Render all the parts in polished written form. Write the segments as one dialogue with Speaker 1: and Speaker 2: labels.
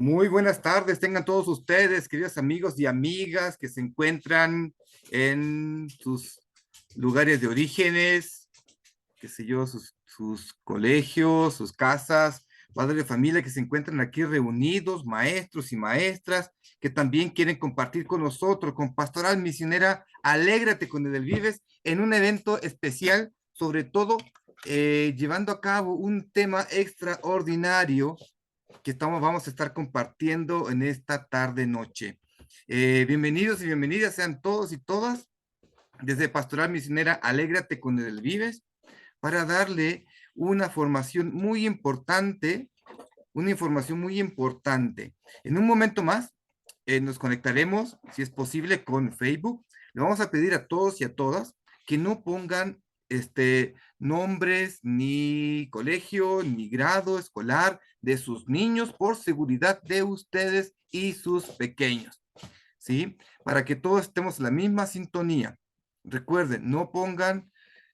Speaker 1: Muy buenas tardes, tengan todos ustedes, queridos amigos y amigas que se encuentran en sus lugares de orígenes, qué sé yo, sus colegios, sus casas, padres de familia que se encuentran aquí reunidos, maestros y maestras que también quieren compartir con nosotros, con Pastoral Misionera Alégrate con Edelvives, en un evento especial, sobre todo llevando a cabo un tema extraordinario que vamos a estar compartiendo en esta tarde noche. Bienvenidos y bienvenidas sean todos y todas desde Pastoral Misionera Alégrate con el Vives para darle una formación muy importante, una información muy importante. En un momento más nos conectaremos, si es posible, con Facebook. Le vamos a pedir a todos y a todas que no pongan nombres, ni colegio, ni grado escolar de sus niños por seguridad de ustedes y sus pequeños, ¿sí? Para que todos estemos en la misma sintonía. Recuerden, no pongan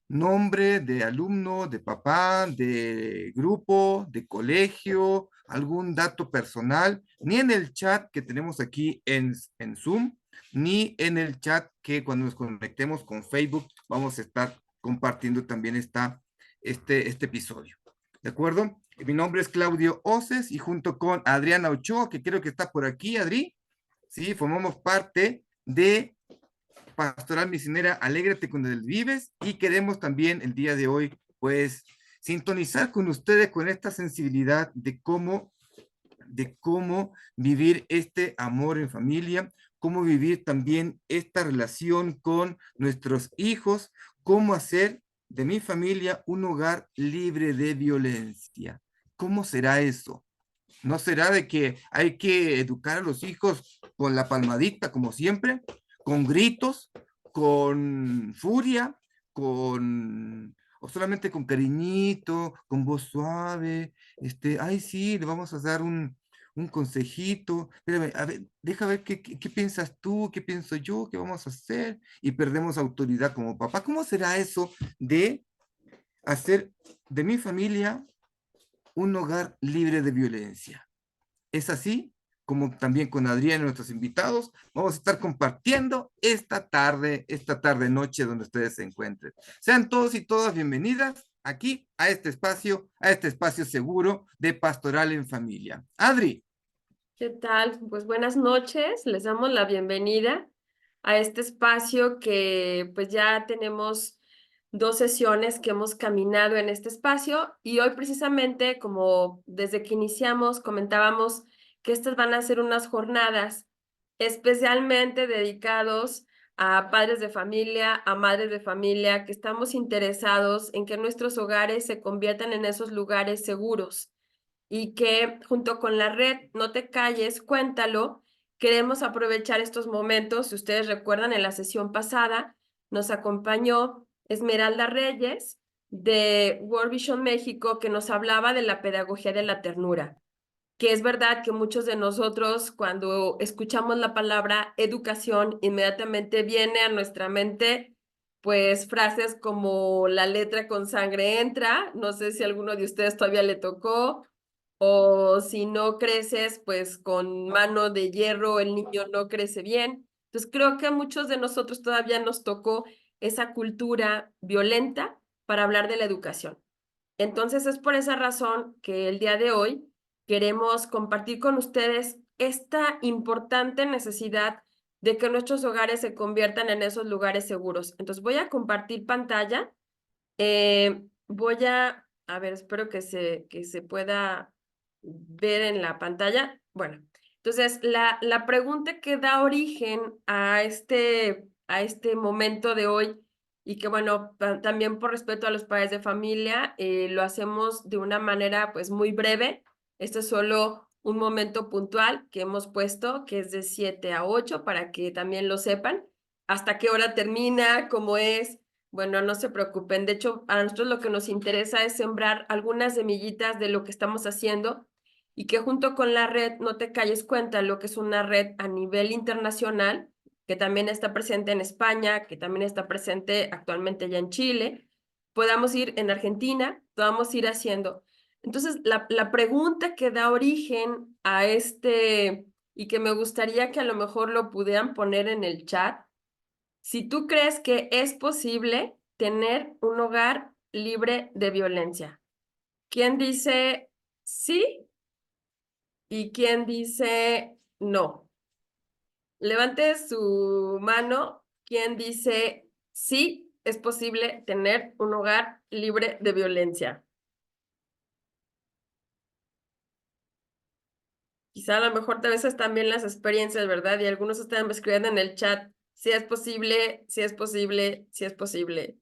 Speaker 1: nombre de alumno, de papá, de grupo, de colegio, algún dato personal, ni en el chat que tenemos aquí en Zoom, ni en el chat que cuando nos conectemos con Facebook vamos a estar compartiendo también este episodio. ¿De acuerdo? Mi nombre es Claudio Oces y junto con Adriana Ochoa, que creo que está por aquí, Adri, ¿sí? Formamos parte de Pastoral Misionera Alégrate con el Vives y queremos también el día de hoy, pues, sintonizar con ustedes con esta sensibilidad de cómo vivir este amor en familia, cómo vivir también esta relación con nuestros hijos, cómo hacer de mi familia un hogar libre de violencia. ¿Cómo será eso? ¿No será de que hay que educar a los hijos con la palmadita, como siempre, con gritos, con furia, o solamente con cariñito, con voz suave? Ay, sí, le vamos a dar un consejito. Espérame, a ver, deja ver qué piensas tú, qué pienso yo, qué vamos a hacer, y perdemos autoridad como papá. ¿Cómo será eso de hacer de mi familia un hogar libre de violencia? Es así como también con Adrián y nuestros invitados vamos a estar compartiendo esta tarde noche donde ustedes se encuentren. Sean todos y todas bienvenidas aquí a este espacio seguro de Pastoral en Familia. Adri.
Speaker 2: ¿Qué tal? Pues buenas noches, les damos la bienvenida a este espacio que pues ya tenemos dos sesiones que hemos caminado en este espacio y hoy precisamente como desde que iniciamos comentábamos que estas van a ser unas jornadas especialmente dedicados a padres de familia, a madres de familia, que estamos interesados en que nuestros hogares se conviertan en esos lugares seguros y que junto con la red No Te Calles, Cuéntalo, queremos aprovechar estos momentos. Si ustedes recuerdan, en la sesión pasada nos acompañó Esmeralda Reyes de World Vision México, que nos hablaba de la pedagogía de la ternura, que es verdad que muchos de nosotros cuando escuchamos la palabra educación, inmediatamente viene a nuestra mente pues frases como la letra con sangre entra, no sé si a alguno de ustedes todavía le tocó, o si no creces, pues con mano de hierro el niño no crece bien. Entonces creo que a muchos de nosotros todavía nos tocó esa cultura violenta para hablar de la educación. Entonces es por esa razón que el día de hoy queremos compartir con ustedes esta importante necesidad de que nuestros hogares se conviertan en esos lugares seguros. Entonces voy a compartir pantalla. A ver, espero que se pueda ver en la pantalla. Bueno, entonces la pregunta que da origen a este momento de hoy y que bueno, también por respeto a los padres de familia, lo hacemos de una manera pues muy breve. Este es solo un momento puntual que hemos puesto, que es de 7 a 8 para que también lo sepan. Hasta qué hora termina, cómo es. Bueno, no se preocupen. De hecho, a nosotros lo que nos interesa es sembrar algunas semillitas de lo que estamos haciendo y que junto con la red No Te Calles Cuenta, lo que es una red a nivel internacional, que también está presente en España, que también está presente actualmente ya en Chile, podamos ir en Argentina, podamos ir haciendo. Entonces, la pregunta que da origen a y que me gustaría que a lo mejor lo pudieran poner en el chat, si tú crees que es posible tener un hogar libre de violencia. ¿Quién dice sí y quién dice no? Levante su mano. ¿Quién dice sí es posible tener un hogar libre de violencia? Quizá a lo mejor a veces también las experiencias, ¿verdad? Y algunos están escribiendo en el chat, si es posible, si es posible, si es posible.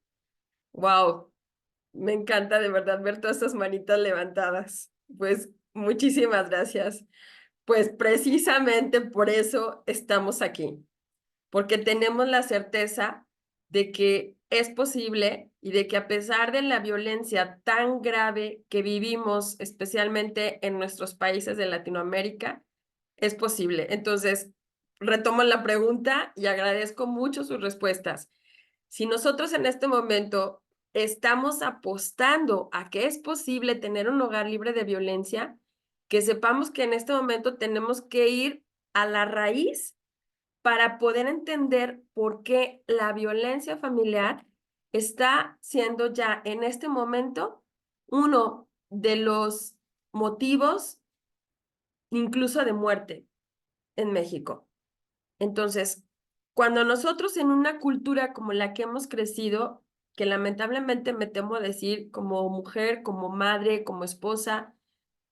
Speaker 2: Wow, me encanta de verdad ver todas estas manitas levantadas. Pues muchísimas gracias. Pues precisamente por eso estamos aquí, porque tenemos la certeza de que es posible y de que a pesar de la violencia tan grave que vivimos, especialmente en nuestros países de Latinoamérica, es posible. Entonces, retomo la pregunta y agradezco mucho sus respuestas. Si nosotros en este momento estamos apostando a que es posible tener un hogar libre de violencia, que sepamos que en este momento tenemos que ir a la raíz para poder entender por qué la violencia familiar está siendo ya en este momento uno de los motivos incluso de muerte en México. Entonces, cuando nosotros en una cultura como la que hemos crecido, que lamentablemente me temo decir como mujer, como madre, como esposa,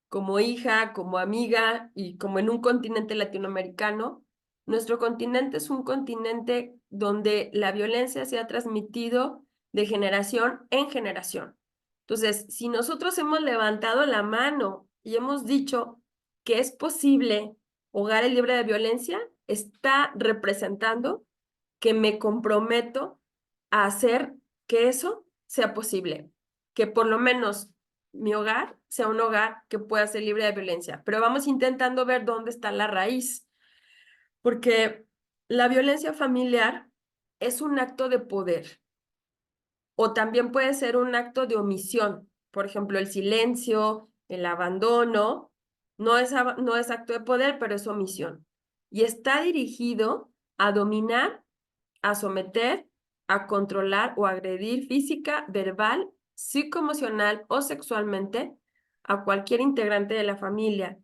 Speaker 2: como hija, como amiga y como en un continente latinoamericano, nuestro continente es un continente donde la violencia se ha transmitido de generación en generación. Entonces, si nosotros hemos levantado la mano y hemos dicho que es posible hogares libres de violencia, está representando que me comprometo a hacer que eso sea posible, que por lo menos mi hogar sea un hogar que pueda ser libre de violencia. Pero vamos intentando ver dónde está la raíz, porque la violencia familiar es un acto de poder o también puede ser un acto de omisión. Por ejemplo, el silencio, el abandono, no es acto de poder, pero es omisión. Y está dirigido a dominar, a someter, a controlar o agredir física, verbal, psicoemocional o sexualmente a cualquier integrante de la familia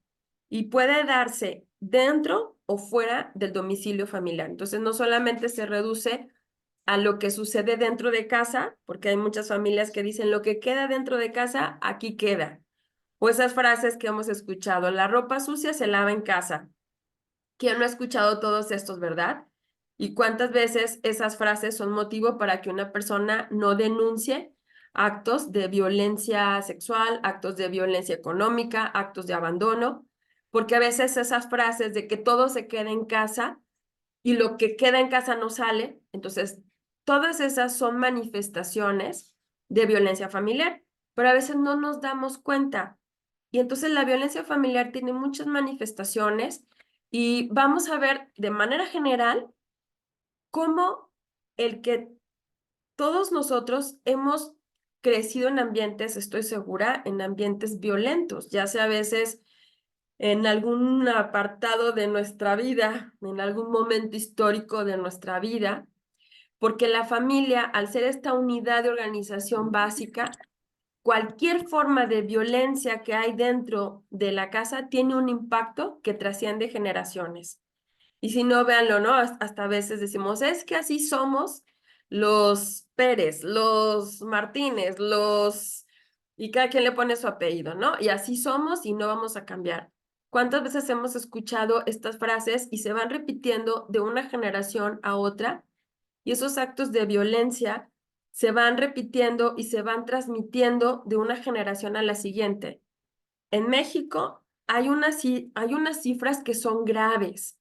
Speaker 2: y puede darse dentro o fuera del domicilio familiar. Entonces, no solamente se reduce a lo que sucede dentro de casa, porque hay muchas familias que dicen lo que queda dentro de casa, aquí queda. O esas frases que hemos escuchado, la ropa sucia se lava en casa. ¿Quién no ha escuchado todos estos, verdad? ¿Y cuántas veces esas frases son motivo para que una persona no denuncie actos de violencia sexual, actos de violencia económica, actos de abandono? Porque a veces esas frases de que todo se queda en casa y lo que queda en casa no sale, entonces todas esas son manifestaciones de violencia familiar, pero a veces no nos damos cuenta. Y entonces la violencia familiar tiene muchas manifestaciones y vamos a ver de manera general cómo el que todos nosotros hemos crecido en ambientes, estoy segura, en ambientes violentos, ya sea a veces en algún apartado de nuestra vida, en algún momento histórico de nuestra vida, porque la familia, al ser esta unidad de organización básica, cualquier forma de violencia que hay dentro de la casa tiene un impacto que trasciende generaciones. Y si no, véanlo, ¿no? Hasta a veces decimos, es que así somos los Pérez, los Martínez, los... Y cada quien le pone su apellido, ¿no? Y así somos y no vamos a cambiar. ¿Cuántas veces hemos escuchado estas frases y se van repitiendo de una generación a otra? Y esos actos de violencia se van repitiendo y se van transmitiendo de una generación a la siguiente. En México hay unas cifras que son graves.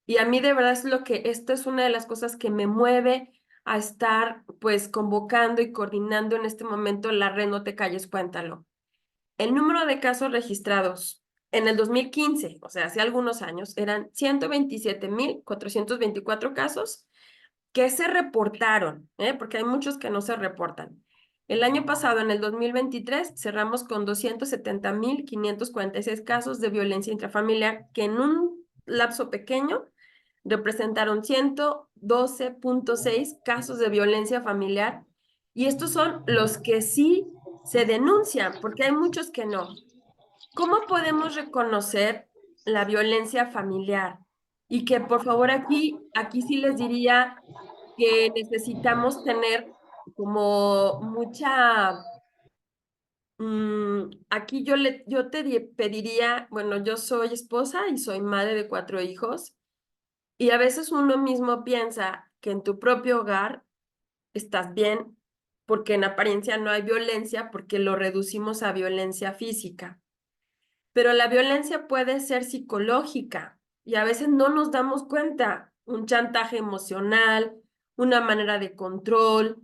Speaker 2: Y a mí de verdad es esto es una de las cosas que me mueve a estar pues convocando y coordinando en este momento la red No Te Calles, Cuéntalo. El número de casos registrados en el 2015, o sea, hace algunos años, eran 127,424 casos que se reportaron, porque hay muchos que no se reportan. El año pasado, en el 2023, cerramos con 270,546 casos de violencia intrafamiliar, que en un lapso pequeño representaron 112,6 casos de violencia familiar. Y estos son los que sí se denuncian, porque hay muchos que no. ¿Cómo podemos reconocer la violencia familiar? Y que por favor aquí sí les diría que necesitamos tener como mucha, aquí yo pediría, bueno, yo soy esposa y soy madre de 4 hijos, y a veces uno mismo piensa que en tu propio hogar estás bien, porque en apariencia no hay violencia, porque lo reducimos a violencia física. Pero la violencia puede ser psicológica y a veces no nos damos cuenta. Un chantaje emocional, una manera de control.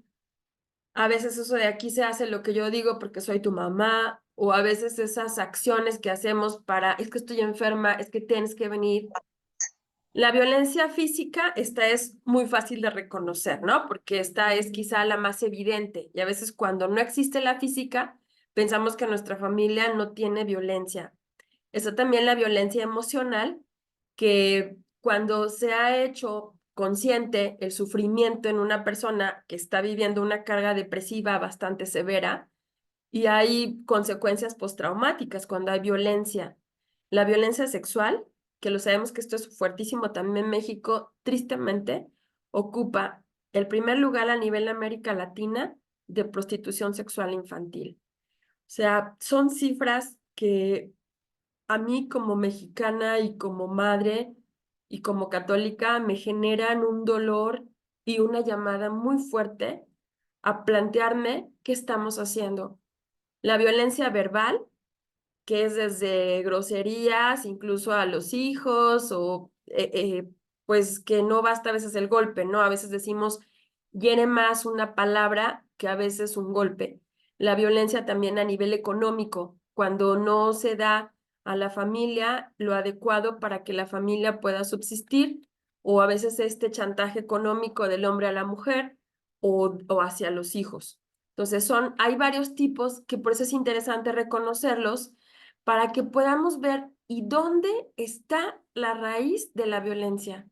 Speaker 2: A veces eso de aquí se hace lo que yo digo porque soy tu mamá, o a veces esas acciones que hacemos para, es que estoy enferma, es que tienes que venir. La violencia física, esta es muy fácil de reconocer, ¿no? Porque esta es quizá la más evidente. Y a veces cuando no existe la física, pensamos que nuestra familia no tiene violencia. Está también la violencia emocional, que cuando se ha hecho consciente el sufrimiento en una persona que está viviendo una carga depresiva bastante severa y hay consecuencias postraumáticas cuando hay violencia. La violencia sexual, que lo sabemos que esto es fuertísimo también en México, tristemente ocupa el primer lugar a nivel América Latina de prostitución sexual infantil. O sea, son cifras que a mí como mexicana y como madre y como católica me generan un dolor y una llamada muy fuerte a plantearme qué estamos haciendo. La violencia verbal, que es desde groserías, incluso a los hijos, o pues que no basta a veces el golpe, ¿no? A veces decimos, hiere más una palabra que a veces un golpe. La violencia también a nivel económico, cuando no se da a la familia lo adecuado para que la familia pueda subsistir, o a veces este chantaje económico del hombre a la mujer o hacia los hijos. Entonces hay varios tipos que por eso es interesante reconocerlos para que podamos ver y dónde está la raíz de la violencia.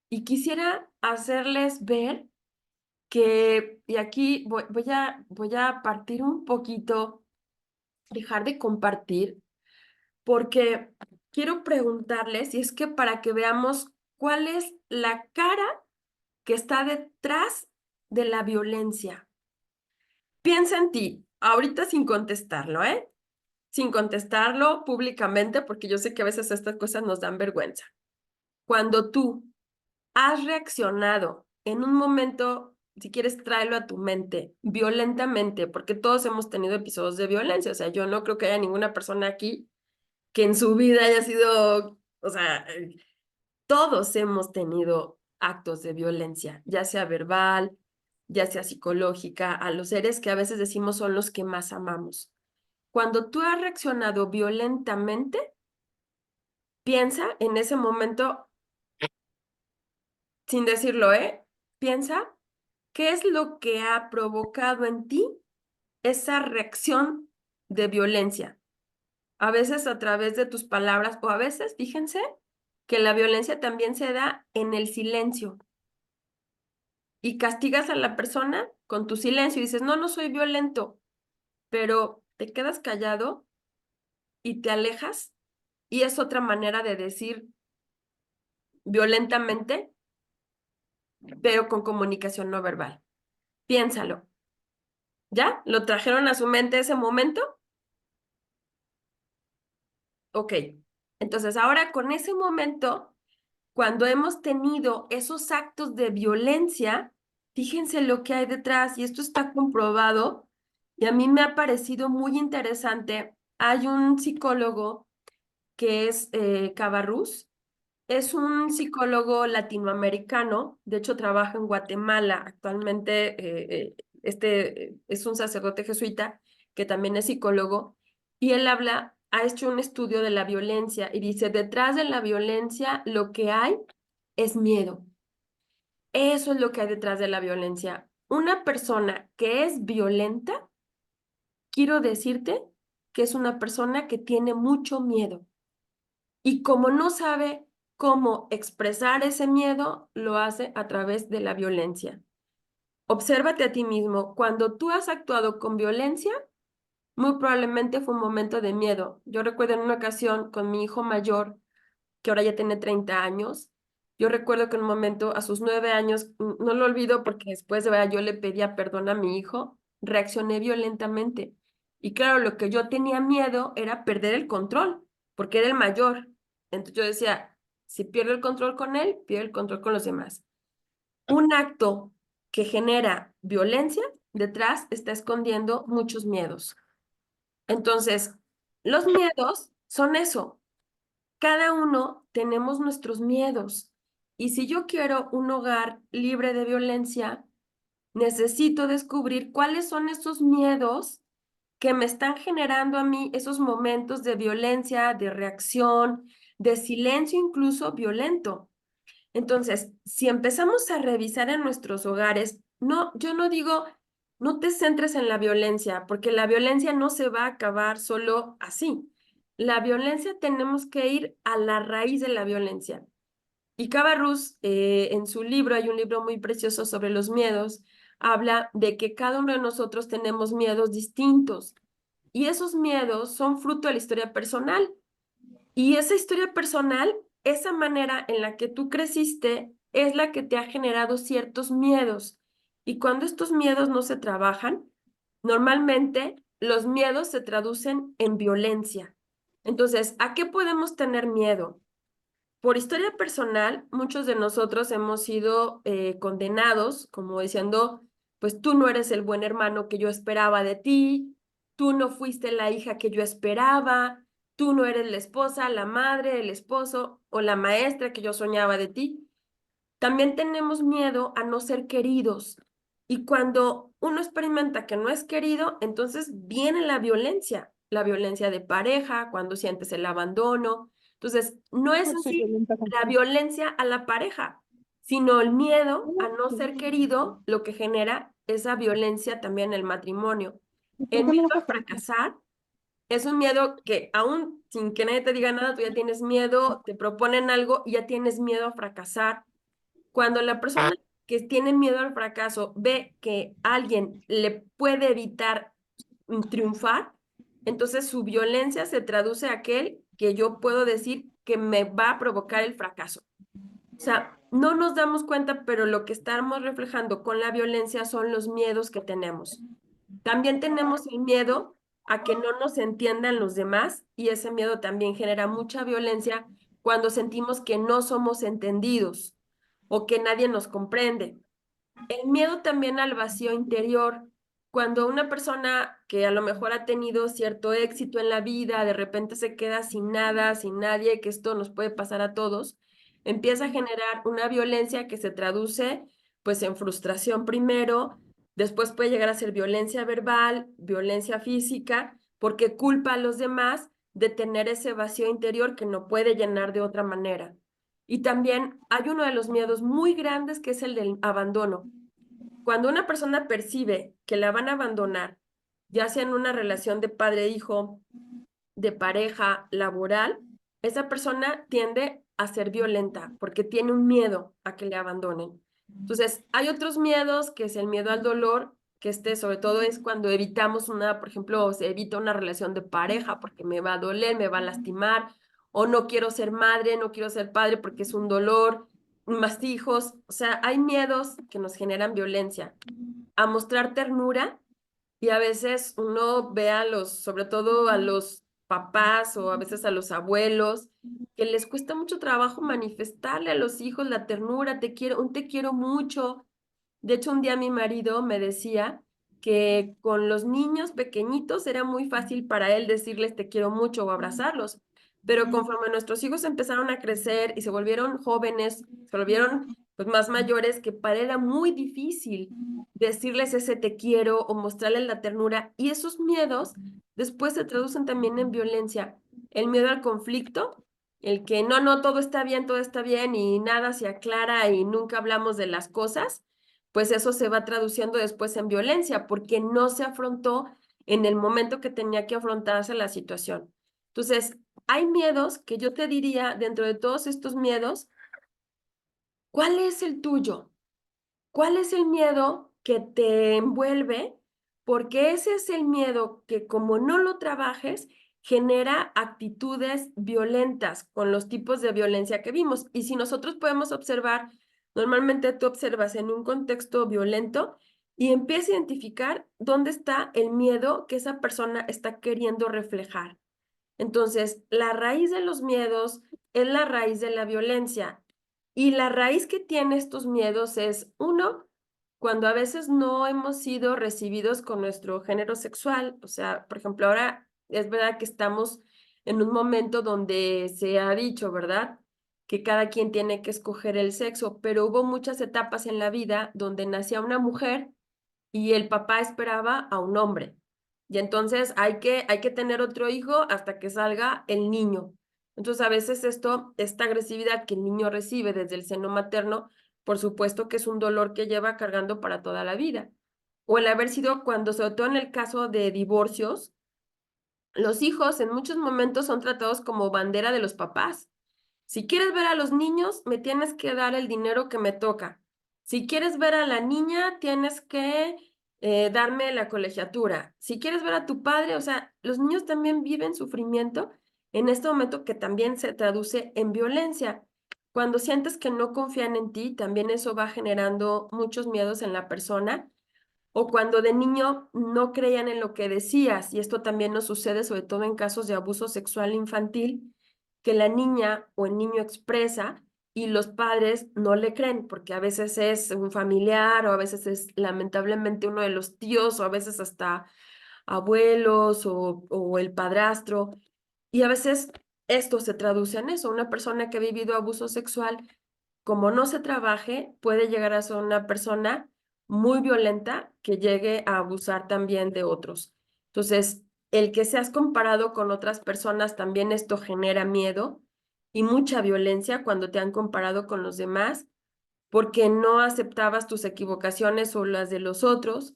Speaker 2: Y quisiera hacerles ver que, y aquí voy a partir un poquito, dejar de compartir, porque quiero preguntarles, y es que para que veamos cuál es la cara que está detrás de la violencia. Piensa en ti, ahorita sin contestarlo, ¿eh? Sin contestarlo públicamente, porque yo sé que a veces estas cosas nos dan vergüenza. Cuando tú has reaccionado en un momento, si quieres tráelo a tu mente, violentamente, porque todos hemos tenido episodios de violencia, o sea, yo no creo que haya ninguna persona aquí que en su vida haya sido, o sea, todos hemos tenido actos de violencia, ya sea verbal, ya sea psicológica, a los seres que a veces decimos son los que más amamos. Cuando tú has reaccionado violentamente, piensa en ese momento, sin decirlo, ¿eh? Piensa qué es lo que ha provocado en ti esa reacción de violencia. A veces a través de tus palabras o a veces, fíjense, que la violencia también se da en el silencio y castigas a la persona con tu silencio y dices, no, no soy violento, pero te quedas callado y te alejas y es otra manera de decir violentamente, pero con comunicación no verbal. Piénsalo. ¿Ya? ¿Lo trajeron a su mente ese momento? Ok. Entonces, ahora con ese momento, cuando hemos tenido esos actos de violencia, fíjense lo que hay detrás y esto está comprobado y a mí me ha parecido muy interesante. Hay un psicólogo que es Cabarrús. Es un psicólogo latinoamericano, de hecho trabaja en Guatemala actualmente. Es un sacerdote jesuita que también es psicólogo y él ha hecho un estudio de la violencia y dice, detrás de la violencia lo que hay es miedo. Eso es lo que hay detrás de la violencia. una persona que es violenta, quiero decirte que es una persona que tiene mucho miedo. Y como no sabe cómo expresar ese miedo, lo hace a través de la violencia. Obsérvate a ti mismo. Cuando tú has actuado con violencia, muy probablemente fue un momento de miedo. Yo recuerdo en una ocasión con mi hijo mayor, que ahora ya tiene 30 años, yo recuerdo que en un momento a sus 9 años, no lo olvido porque después de verdad yo le pedía perdón a mi hijo, reaccioné violentamente. Y claro, lo que yo tenía miedo era perder el control, porque era el mayor. Entonces yo decía, si pierdo el control con él, pierdo el control con los demás. Un acto que genera violencia, detrás está escondiendo muchos miedos. Entonces, los miedos son eso. Cada uno tenemos nuestros miedos. Y si yo quiero un hogar libre de violencia, necesito descubrir cuáles son esos miedos que me están generando a mí esos momentos de violencia, de reacción, de silencio incluso violento. Entonces, si empezamos a revisar en nuestros hogares, no, yo no digo, no te centres en la violencia, porque la violencia no se va a acabar solo así. La violencia tenemos que ir a la raíz de la violencia. Y Cabarrús, en su libro, hay un libro muy precioso sobre los miedos, habla de que cada uno de nosotros tenemos miedos distintos y esos miedos son fruto de la historia personal. Y esa historia personal, esa manera en la que tú creciste, es la que te ha generado ciertos miedos. Y cuando estos miedos no se trabajan, normalmente los miedos se traducen en violencia. Entonces, ¿a qué podemos tener miedo? Por historia personal, muchos de nosotros hemos sido condenados como diciendo, pues tú no eres el buen hermano que yo esperaba de ti, tú no fuiste la hija que yo esperaba, tú no eres la esposa, la madre, el esposo o la maestra que yo soñaba de ti. También tenemos miedo a no ser queridos. Y cuando uno experimenta que no es querido, entonces viene la violencia de pareja, cuando sientes el abandono. Entonces, no es
Speaker 3: No
Speaker 2: en
Speaker 3: soy
Speaker 2: sí
Speaker 3: violenta
Speaker 2: la
Speaker 3: contigo.
Speaker 2: violencia a la pareja, sino el miedo a
Speaker 3: No,
Speaker 2: no ser querido, lo que genera esa violencia también en el matrimonio.
Speaker 3: ¿y por
Speaker 2: El
Speaker 3: qué me
Speaker 2: miedo a
Speaker 3: enojas tanto?
Speaker 2: fracasar es un miedo que aún sin que nadie te diga nada, tú ya tienes miedo, te proponen algo y ya tienes miedo a fracasar. Cuando la persona que tiene miedo al fracaso ve que alguien le puede evitar triunfar, entonces su violencia se traduce a aquel que yo puedo decir que me va a provocar el fracaso. O sea, no nos damos cuenta, pero lo que estamos reflejando con la violencia son los miedos que tenemos. También tenemos el miedo a que no nos entiendan los demás y ese miedo también genera mucha violencia cuando sentimos que no somos entendidos o que nadie nos comprende. El miedo también al vacío interior. Cuando una persona que a lo mejor ha tenido cierto éxito en la vida, de repente se queda sin nada, sin nadie, que esto nos puede pasar a todos, empieza a generar una violencia que se traduce pues en frustración primero, después puede llegar a ser violencia verbal, violencia física, porque culpa a los demás de tener ese vacío interior que no puede llenar de otra manera. Y también hay uno de los miedos muy grandes que es el del abandono. Cuando una persona percibe que la van a abandonar, ya sea en una relación de padre-hijo, de pareja, laboral, esa persona tiende a ser violenta porque tiene un miedo a que le abandonen. Entonces, hay otros miedos, que es el miedo al dolor, que sobre todo es cuando evitamos por ejemplo, se evita una relación de pareja porque me va a doler, me va a lastimar, o no quiero ser madre, no quiero ser padre porque es un dolor, más hijos, o sea, hay miedos que nos generan violencia. A mostrar ternura y a veces uno ve sobre todo a los papás o a veces a los abuelos, que les cuesta mucho trabajo manifestarle a los hijos la ternura, te quiero, un te quiero mucho. De hecho, un día mi marido me decía que con los niños pequeñitos era muy fácil para él decirles te quiero mucho o abrazarlos, pero conforme nuestros hijos empezaron a crecer y se volvieron jóvenes, se volvieron pues más mayores, que para él era muy difícil decirles ese te quiero o mostrarles la ternura y esos miedos después se traducen también en violencia. El miedo al conflicto, el que no, no, todo está bien y nada se aclara y nunca hablamos de las cosas pues eso se va traduciendo después en violencia, porque no se afrontó en el momento que tenía que afrontarse la situación. Entonces, hay miedos que yo te diría, dentro de todos estos miedos, ¿cuál es el tuyo? ¿Cuál es el miedo que te envuelve? Porque ese es el miedo que, como no lo trabajes, genera actitudes violentas con los tipos de violencia que vimos. Y si nosotros podemos observar, normalmente tú observas en un contexto violento y empiezas a identificar dónde está el miedo que esa persona está queriendo reflejar. Entonces, la raíz de los miedos es la raíz de la violencia. Y la raíz que tiene estos miedos es, uno, cuando a veces no hemos sido recibidos con nuestro género sexual. O sea, por ejemplo, ahora es verdad que estamos en un momento donde se ha dicho, ¿verdad? Que cada quien tiene que escoger el sexo, pero hubo muchas etapas en la vida donde nacía una mujer y el papá esperaba a un hombre. Y entonces hay que tener otro hijo hasta que salga el niño. Entonces a veces esta agresividad que el niño recibe desde el seno materno, por supuesto que es un dolor que lleva cargando para toda la vida. O el haber sido cuando, sobre todo en el caso de divorcios, los hijos en muchos momentos son tratados como bandera de los papás. Si quieres ver a los niños, me tienes que dar el dinero que me toca. Si quieres ver a la niña, tienes que darme la colegiatura. Si quieres ver a tu padre, o sea, los niños también viven sufrimiento en este momento que también se traduce en violencia. Cuando sientes que no confían en ti, también eso va generando muchos miedos en la persona o cuando de niño no creían en lo que decías, y esto también nos sucede sobre todo en casos de abuso sexual infantil, que la niña o el niño expresa y los padres no le creen, porque a veces es un familiar o a veces es lamentablemente uno de los tíos o a veces hasta abuelos o el padrastro, y a veces esto se traduce en eso, una persona que ha vivido abuso sexual como no se trabaje, puede llegar a ser una persona muy violenta que llegue a abusar también de otros. Entonces, el que seas comparado con otras personas, también esto genera miedo y mucha violencia cuando te han comparado con los demás, porque no aceptabas tus equivocaciones o las de los otros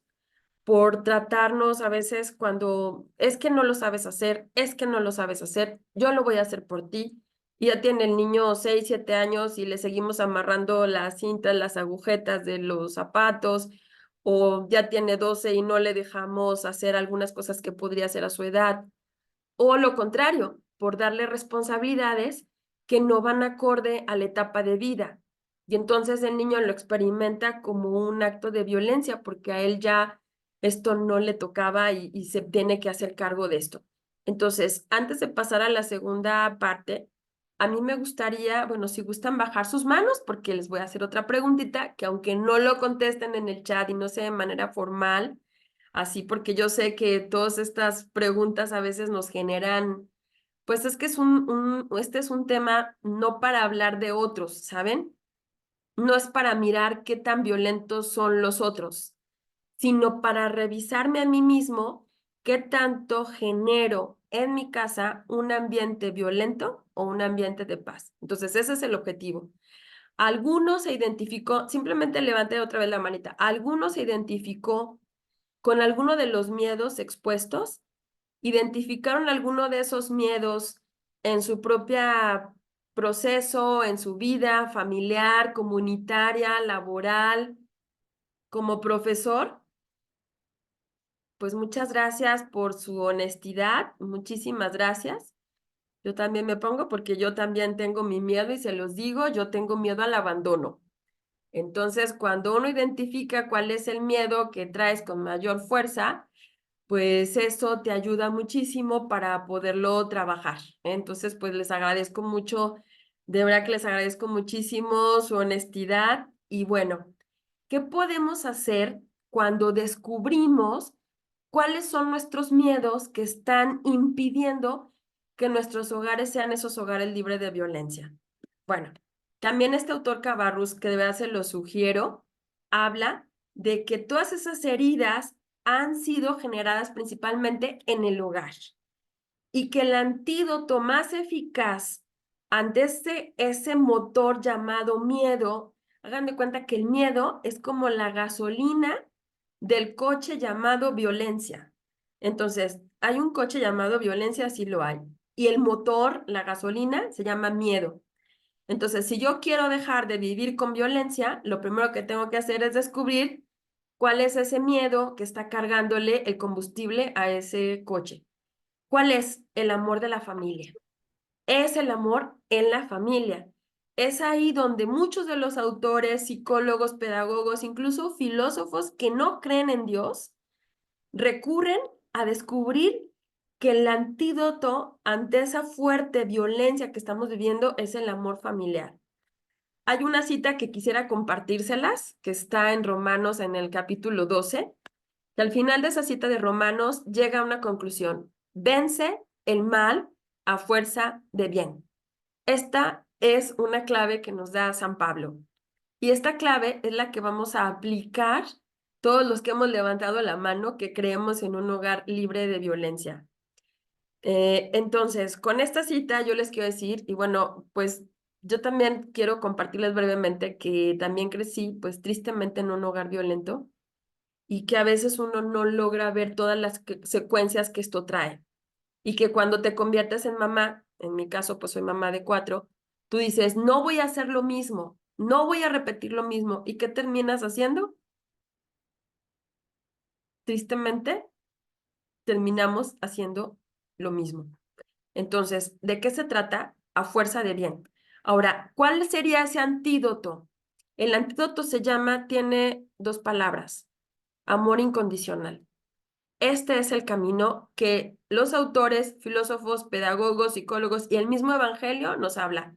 Speaker 2: por tratarnos a veces cuando es que no lo sabes hacer, es que no lo sabes hacer, yo lo voy a hacer por ti. Y ya tiene el niño 6 7 años y le seguimos amarrando las cintas, las agujetas de los zapatos, o ya tiene 12 y no le dejamos hacer algunas cosas que podría hacer a su edad. O lo contrario, por darle responsabilidades que no van acorde a la etapa de vida. Y entonces el niño lo experimenta como un acto de violencia porque a él ya esto no le tocaba y se tiene que hacer cargo de esto. Entonces, antes de pasar a la segunda parte, a mí me gustaría, bueno, si gustan bajar sus manos, porque les voy a hacer otra preguntita que aunque no lo contesten en el chat y no sea de manera formal, así porque yo sé que todas estas preguntas a veces nos generan, pues es que es este es un tema no para hablar de otros, ¿saben? No es para mirar qué tan violentos son los otros, sino para revisarme a mí mismo qué tanto genero en mi casa un ambiente violento o un ambiente de paz. Entonces, ese es el objetivo. Algunos se identificó, simplemente levante otra vez la manita, algunos se identificó con alguno de los miedos expuestos, identificaron alguno de esos miedos en su propia proceso, en su vida familiar, comunitaria, laboral, como profesor. Pues muchas gracias por su honestidad, muchísimas gracias. Yo también me pongo porque yo también tengo mi miedo y se los digo, yo tengo miedo al abandono. Entonces, cuando uno identifica cuál es el miedo que traes con mayor fuerza, pues eso te ayuda muchísimo para poderlo trabajar. Entonces, pues les agradezco mucho, de verdad que les agradezco muchísimo su honestidad y bueno, ¿qué podemos hacer cuando descubrimos cuáles son nuestros miedos que están impidiendo que nuestros hogares sean esos hogares libres de violencia? Bueno, también este autor Cabarrus, que de verdad se lo sugiero, habla de que todas esas heridas han sido generadas principalmente en el hogar y que el antídoto más eficaz ante ese motor llamado miedo, Hagan de cuenta que el miedo es como la gasolina del coche llamado violencia. Entonces, hay un coche llamado violencia, sí lo hay. Y el motor, la gasolina, se llama miedo. Entonces, si yo quiero dejar de vivir con violencia, lo primero que tengo que hacer es descubrir cuál es ese miedo que está cargándole el combustible a ese coche. ¿Cuál es? El amor de la familia. Es el amor en la familia. Es ahí donde muchos de los autores, psicólogos, pedagogos, incluso filósofos que no creen en Dios, recurren a descubrir que el antídoto ante esa fuerte violencia que estamos viviendo es el amor familiar. Hay una cita que quisiera compartírselas, que está en Romanos en el capítulo 12, que al final de esa cita de Romanos llega a una conclusión. Vence el mal a fuerza de bien. Esta es una clave que nos da San Pablo. Y esta clave es la que vamos a aplicar todos los que hemos levantado la mano que creemos en un hogar libre de violencia. Entonces, con esta cita yo les quiero decir, y bueno, pues yo también quiero compartirles brevemente que también crecí, pues tristemente en un hogar violento y que a veces uno no logra ver todas las secuencias que esto trae. Y que cuando te conviertes en mamá, en mi caso, pues soy mamá de 4, tú dices, no voy a hacer lo mismo, no voy a repetir lo mismo. ¿Y qué terminas haciendo? Tristemente, terminamos haciendo lo mismo. Entonces, ¿de qué se trata? A fuerza de bien. Ahora, ¿cuál sería ese antídoto? El antídoto tiene 2 palabras, amor incondicional. Este es el camino que los autores, filósofos, pedagogos, psicólogos y el mismo Evangelio nos habla.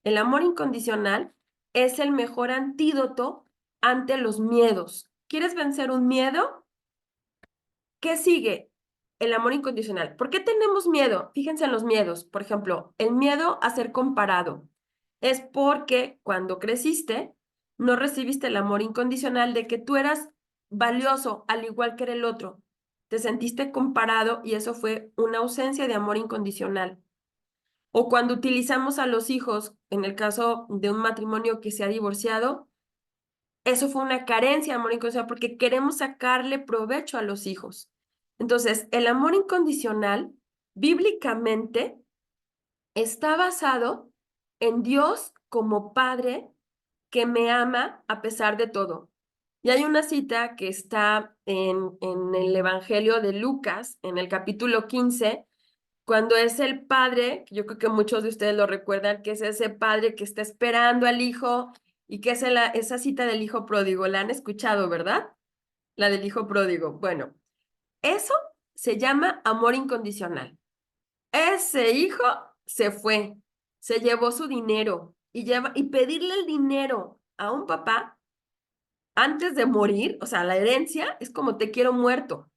Speaker 2: El amor incondicional es el mejor antídoto ante los miedos. ¿Quieres vencer un miedo? ¿Qué sigue? El amor incondicional. ¿Por qué tenemos miedo? Fíjense en los miedos. Por ejemplo, el miedo a ser comparado. Es porque cuando creciste, no recibiste el amor incondicional de que tú eras valioso al igual que era el otro. Te sentiste comparado y eso fue una ausencia de amor incondicional. O cuando utilizamos a los hijos, en el caso de un matrimonio que se ha divorciado, eso fue una carencia de amor incondicional porque queremos sacarle provecho a los hijos. Entonces, el amor incondicional, bíblicamente, está basado en Dios como Padre que me ama a pesar de todo. Y hay una cita que está en el Evangelio de Lucas, en el capítulo 15, cuando es el padre, que yo creo que muchos de ustedes lo recuerdan, que es ese padre que está esperando al hijo y que es esa cita del hijo pródigo. La han escuchado, ¿verdad? La del hijo pródigo. Bueno, eso se llama amor incondicional. Ese hijo se fue, se llevó su dinero y pedirle el dinero a un papá antes de morir, o sea, la herencia es como te quiero muerto.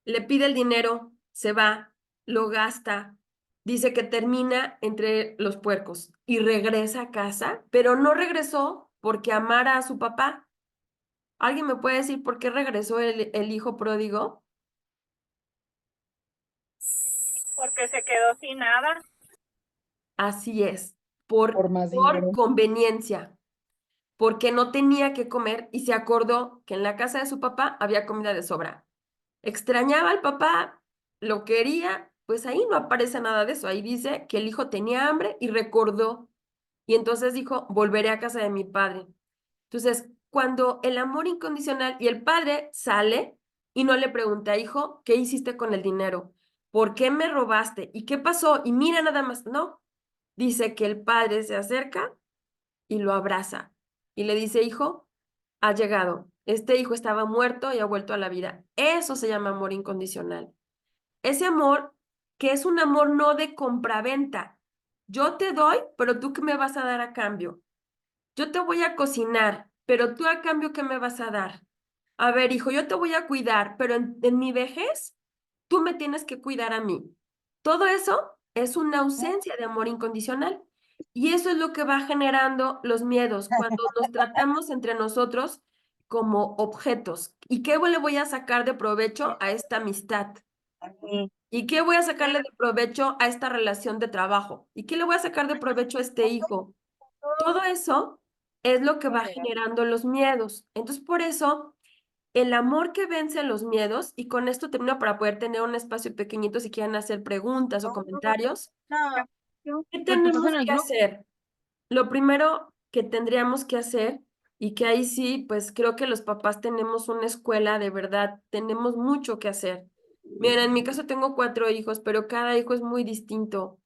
Speaker 2: Le pide el dinero, se va, lo gasta, dice que termina entre los puercos y regresa a casa, pero no regresó porque amara a su papá. ¿Alguien me puede decir por qué regresó el hijo pródigo?
Speaker 3: Porque se quedó sin nada.
Speaker 2: Así es,
Speaker 4: Por más
Speaker 2: por
Speaker 4: dinero.
Speaker 2: conveniencia, porque no tenía que comer y se acordó que en la casa de su papá había comida de sobra. Extrañaba al papá, lo quería, pues ahí no aparece nada de eso. Ahí dice que el hijo tenía hambre y recordó. Y entonces dijo, volveré a casa de mi padre. Entonces, cuando el amor incondicional y el padre sale y no le pregunta, hijo, ¿qué hiciste con el dinero? ¿Por qué me robaste? ¿Y qué pasó? Y mira nada más, no. Dice que el padre se acerca y lo abraza y le dice, hijo, ha llegado. Este hijo estaba muerto y ha vuelto a la vida. Eso se llama amor incondicional. Ese amor que es un amor no de compraventa. Yo te doy, pero tú qué me vas a dar a cambio. Yo te voy a cocinar, pero tú a cambio qué me vas a dar. A ver, hijo, yo te voy a cuidar, pero en mi vejez tú me tienes que cuidar a mí. Todo eso es una ausencia de amor incondicional. Y eso es lo que va generando los miedos cuando nos tratamos entre nosotros como objetos. ¿Y qué le voy a sacar de provecho a esta amistad? ¿Y qué voy a sacarle de provecho a esta relación de trabajo? ¿Y qué le voy a sacar de provecho a este hijo? Todo eso es lo que va
Speaker 3: Ok.
Speaker 2: generando los miedos. Entonces, por eso, el amor que vence los miedos, y con esto termino para poder tener un espacio pequeñito si quieren hacer preguntas o comentarios. ¿Qué tenemos que hacer? Lo primero que tendríamos que hacer, y que ahí sí, pues creo que los papás tenemos una escuela, de verdad, tenemos mucho que hacer. Miren, en mi caso tengo 4 hijos, pero cada hijo es muy distinto.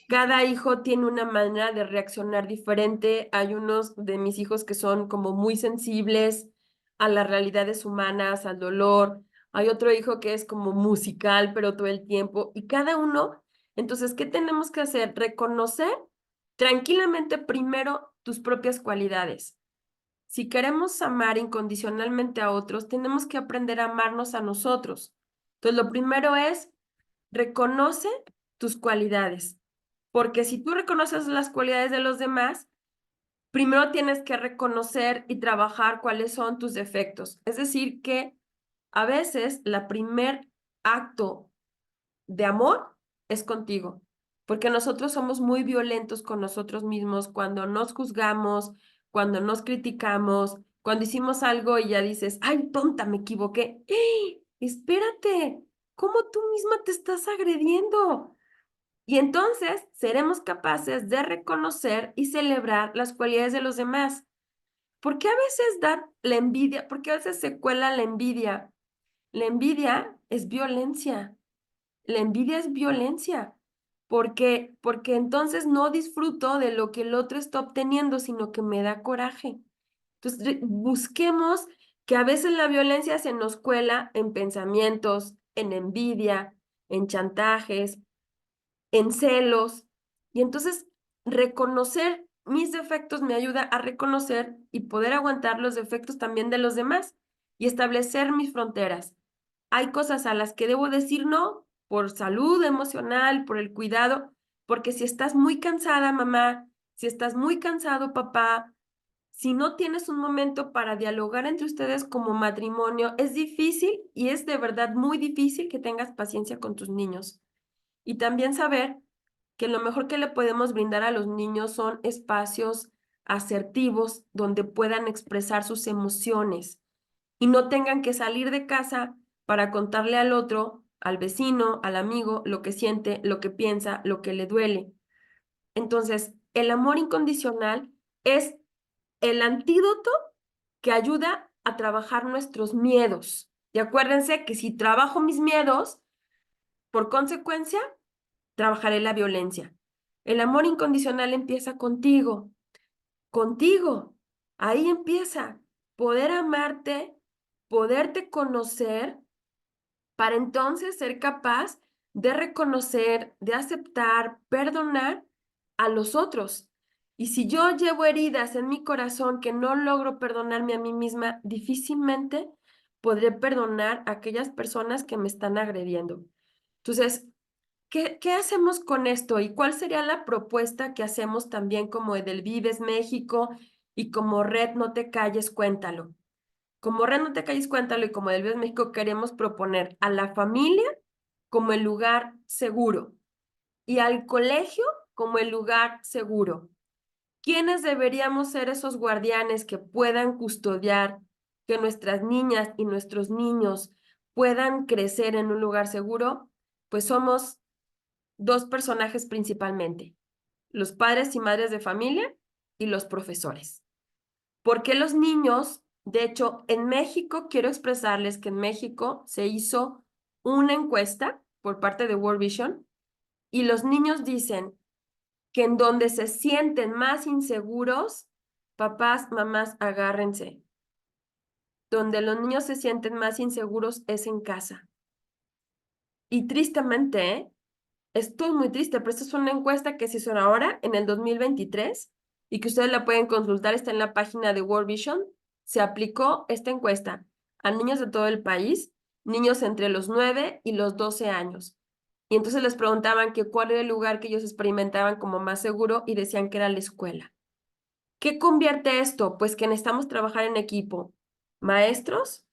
Speaker 2: Cada hijo tiene una manera de reaccionar diferente. Hay unos de mis hijos que son como muy sensibles a las realidades humanas, al dolor. Hay otro hijo que es como musical, pero todo el tiempo. Y cada uno, entonces, ¿qué tenemos que hacer? Reconocer tranquilamente primero tus propias cualidades. Si queremos amar incondicionalmente a otros, tenemos que aprender a amarnos a nosotros. Entonces, lo primero es reconoce tus cualidades, porque si tú reconoces las cualidades de los demás, primero tienes que reconocer y trabajar cuáles son tus defectos. Es decir, que a veces la primer acto de amor es contigo, porque nosotros somos muy violentos con nosotros mismos cuando nos juzgamos, cuando nos criticamos, cuando hicimos algo y ya dices, ay, tonta, me equivoqué. ¡Ey! Espérate, ¿cómo tú misma te estás agrediendo? Y entonces seremos capaces de reconocer y celebrar las cualidades de los demás. ¿Por qué a veces da la envidia? ¿Por qué a veces se cuela la envidia? La envidia es violencia. La envidia es violencia, porque entonces no disfruto de lo que el otro está obteniendo, sino que me da coraje. Entonces, busquemos que a veces la violencia se nos cuela en pensamientos, en envidia, en chantajes, en celos. Y entonces reconocer mis defectos me ayuda a reconocer y poder aguantar los defectos también de los demás y establecer mis fronteras. Hay cosas a las que debo decir no por salud emocional, por el cuidado, porque si estás muy cansada, mamá, si estás muy cansado, papá, si no tienes un momento para dialogar entre ustedes como matrimonio, es difícil y es de verdad muy difícil que tengas paciencia con tus niños. Y también saber que lo mejor que le podemos brindar a los niños son espacios asertivos donde puedan expresar sus emociones y no tengan que salir de casa para contarle al otro, al vecino, al amigo, lo que siente, lo que piensa, lo que le duele. Entonces, el amor incondicional es el antídoto que ayuda a trabajar nuestros miedos. Y acuérdense que si trabajo mis miedos, por consecuencia, trabajaré la violencia. El amor incondicional empieza contigo, contigo. Ahí empieza. Poder amarte, poderte conocer, para entonces ser capaz de reconocer, de aceptar, perdonar a los otros. Y si yo llevo heridas en mi corazón que no logro perdonarme a mí misma, difícilmente podré perdonar a aquellas personas que me están agrediendo. Entonces, ¿qué hacemos con esto? ¿Y cuál sería la propuesta que hacemos también como Edelvives México y como Red No Te Calles, Cuéntalo? Como Red No Te Calles, Cuéntalo y como Edelvives México queremos proponer a la familia como el lugar seguro y al colegio como el lugar seguro. ¿Quiénes deberíamos ser esos guardianes que puedan custodiar que nuestras niñas y nuestros niños puedan crecer en un lugar seguro? Pues somos 2 personajes principalmente, los padres y madres de familia y los profesores. ¿Por qué los niños? De hecho, en México, quiero expresarles que en México se hizo una encuesta por parte de World Vision y los niños dicen que en donde se sienten más inseguros, papás, mamás, agárrense. Donde los niños se sienten más inseguros es en casa. Y tristemente, esto es muy triste, pero esta es una encuesta que se hizo ahora, en el 2023, y que ustedes la pueden consultar, está en la página de World Vision. Se aplicó esta encuesta a niños de todo el país, niños entre los 9 y los 12 años. Y entonces les preguntaban que cuál era el lugar que ellos experimentaban como más seguro y decían que era la escuela. ¿Qué convierte esto? Pues que necesitamos trabajar en equipo, maestros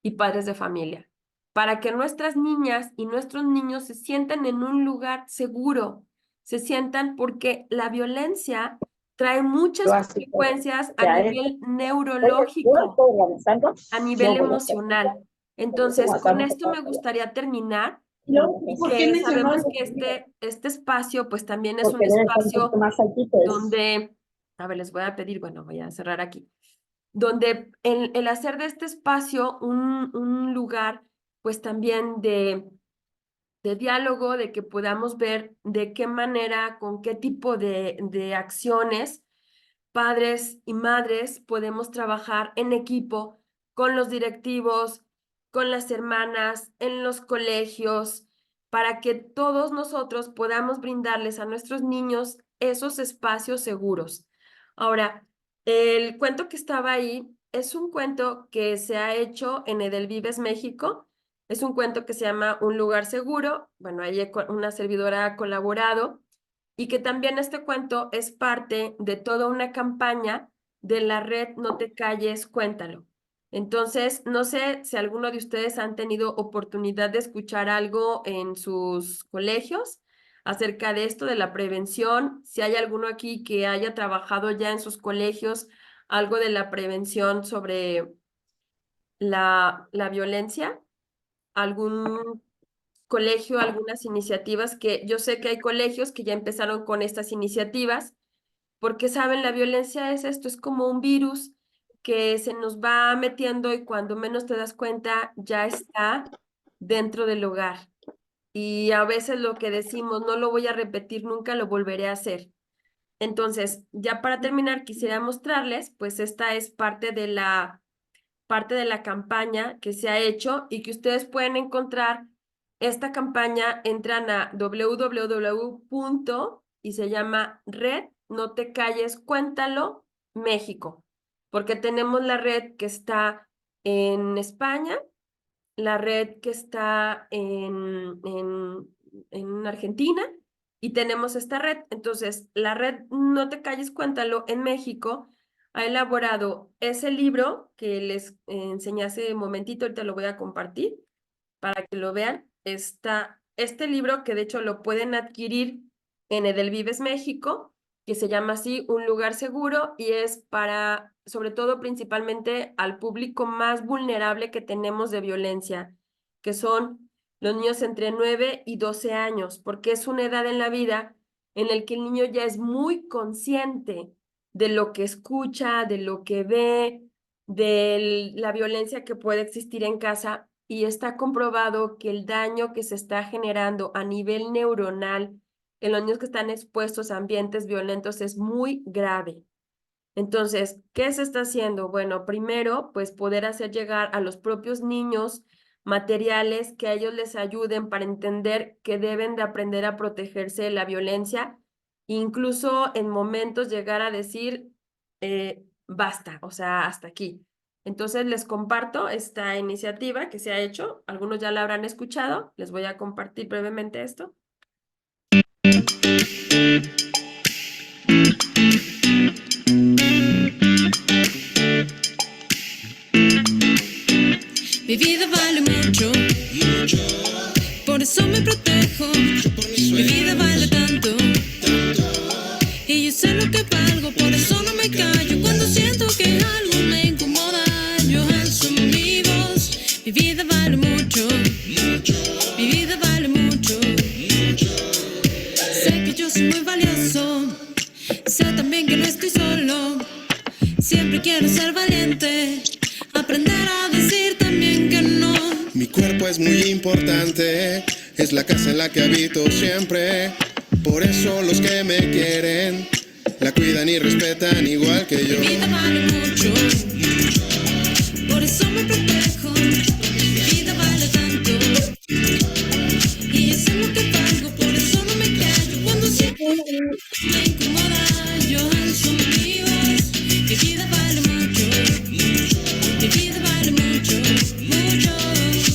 Speaker 2: y padres de familia, para que nuestras niñas y nuestros niños se sientan en un lugar seguro, se sientan porque la violencia trae muchas
Speaker 4: Yo así todo.
Speaker 2: consecuencias
Speaker 4: Ya
Speaker 2: a
Speaker 4: es.
Speaker 2: nivel
Speaker 4: Yo
Speaker 2: neurológico,
Speaker 4: estoy organizando.
Speaker 2: a nivel
Speaker 4: Yo voy a hacer.
Speaker 2: emocional. Entonces,
Speaker 4: Como
Speaker 2: con
Speaker 4: estamos
Speaker 2: esto me
Speaker 4: acá.
Speaker 2: gustaría terminar,
Speaker 4: Y luego, ¿por qué
Speaker 2: que
Speaker 4: mencionó
Speaker 2: sabemos
Speaker 4: algo?
Speaker 2: que este espacio pues también es un
Speaker 4: Porque debe estar un
Speaker 2: espacio
Speaker 4: poquito más altito.
Speaker 2: donde, a ver, les voy a pedir, bueno, voy a cerrar aquí, donde el hacer de este espacio un lugar pues también de diálogo, de que podamos ver de qué manera, con qué tipo de acciones, padres y madres podemos trabajar en equipo con los directivos, con las hermanas, en los colegios, para que todos nosotros podamos brindarles a nuestros niños esos espacios seguros. Ahora, el cuento que estaba ahí es un cuento que se ha hecho en Edelvives, México. Es un cuento que se llama Un lugar seguro. Bueno, ahí una servidora ha colaborado y que también este cuento es parte de toda una campaña de la red No Te Calles, Cuéntalo. Entonces, no sé si alguno de ustedes han tenido oportunidad de escuchar algo en sus colegios acerca de esto, de la prevención, si hay alguno aquí que haya trabajado ya en sus colegios algo de la prevención sobre la violencia, algún colegio, algunas iniciativas que yo sé que hay colegios que ya empezaron con estas iniciativas, porque saben, la violencia es esto, es como un virus que se nos va metiendo y cuando menos te das cuenta ya está dentro del hogar. Y a veces lo que decimos, no lo voy a repetir nunca, lo volveré a hacer. Entonces, ya para terminar, quisiera mostrarles, pues esta es parte de la campaña que se ha hecho y que ustedes pueden encontrar esta campaña, entran a www. Y se llama Red No Te Calles, Cuéntalo, México, porque tenemos la red que está en España, la red que está en Argentina y tenemos esta red. Entonces, la red No Te Calles, Cuéntalo en México ha elaborado ese libro que les enseñé hace un momentito, ahorita lo voy a compartir para que lo vean. Está este libro que de hecho lo pueden adquirir en Edelvives, México, que se llama así Un lugar seguro y es para, sobre todo principalmente al público más vulnerable que tenemos de violencia, que son los niños entre 9 y 12 años, porque es una edad en la vida en la que el niño ya es muy consciente de lo que escucha, de lo que ve, de la violencia que puede existir en casa y está comprobado que el daño que se está generando a nivel neuronal en los niños que están expuestos a ambientes violentos es muy grave. Entonces, ¿qué se está haciendo? Bueno, primero, pues poder hacer llegar a los propios niños materiales que a ellos les ayuden para entender que deben de aprender a protegerse de la violencia, incluso en momentos llegar a decir, basta, o sea, hasta aquí. Entonces, les comparto esta iniciativa que se ha hecho. Algunos ya la habrán escuchado. Les voy a compartir brevemente esto.
Speaker 5: Mi vida vale mucho, por eso me protejo. Mi vida vale tanto, y yo sé lo que valgo, por eso no me callo. Cuando siento que algo me incomoda, yo alzo mi voz. Mi vida vale mucho, mi vida vale mucho. Sé que yo soy muy valioso, sé también que no estoy solo. Siempre quiero ser valiente, aprender a decir también que no.
Speaker 6: Mi cuerpo es muy importante, es la casa en la que habito siempre. Por eso los que me quieren la cuidan y respetan igual que yo.
Speaker 5: Mi vida vale mucho, por eso me protejo. Mi vida vale tanto, y yo sé lo que valgo, por eso no me callo. Cuando siento que me incomoda, yo alzo mi voz. Mi vida vale mucho, mi vida vale mucho, mucho.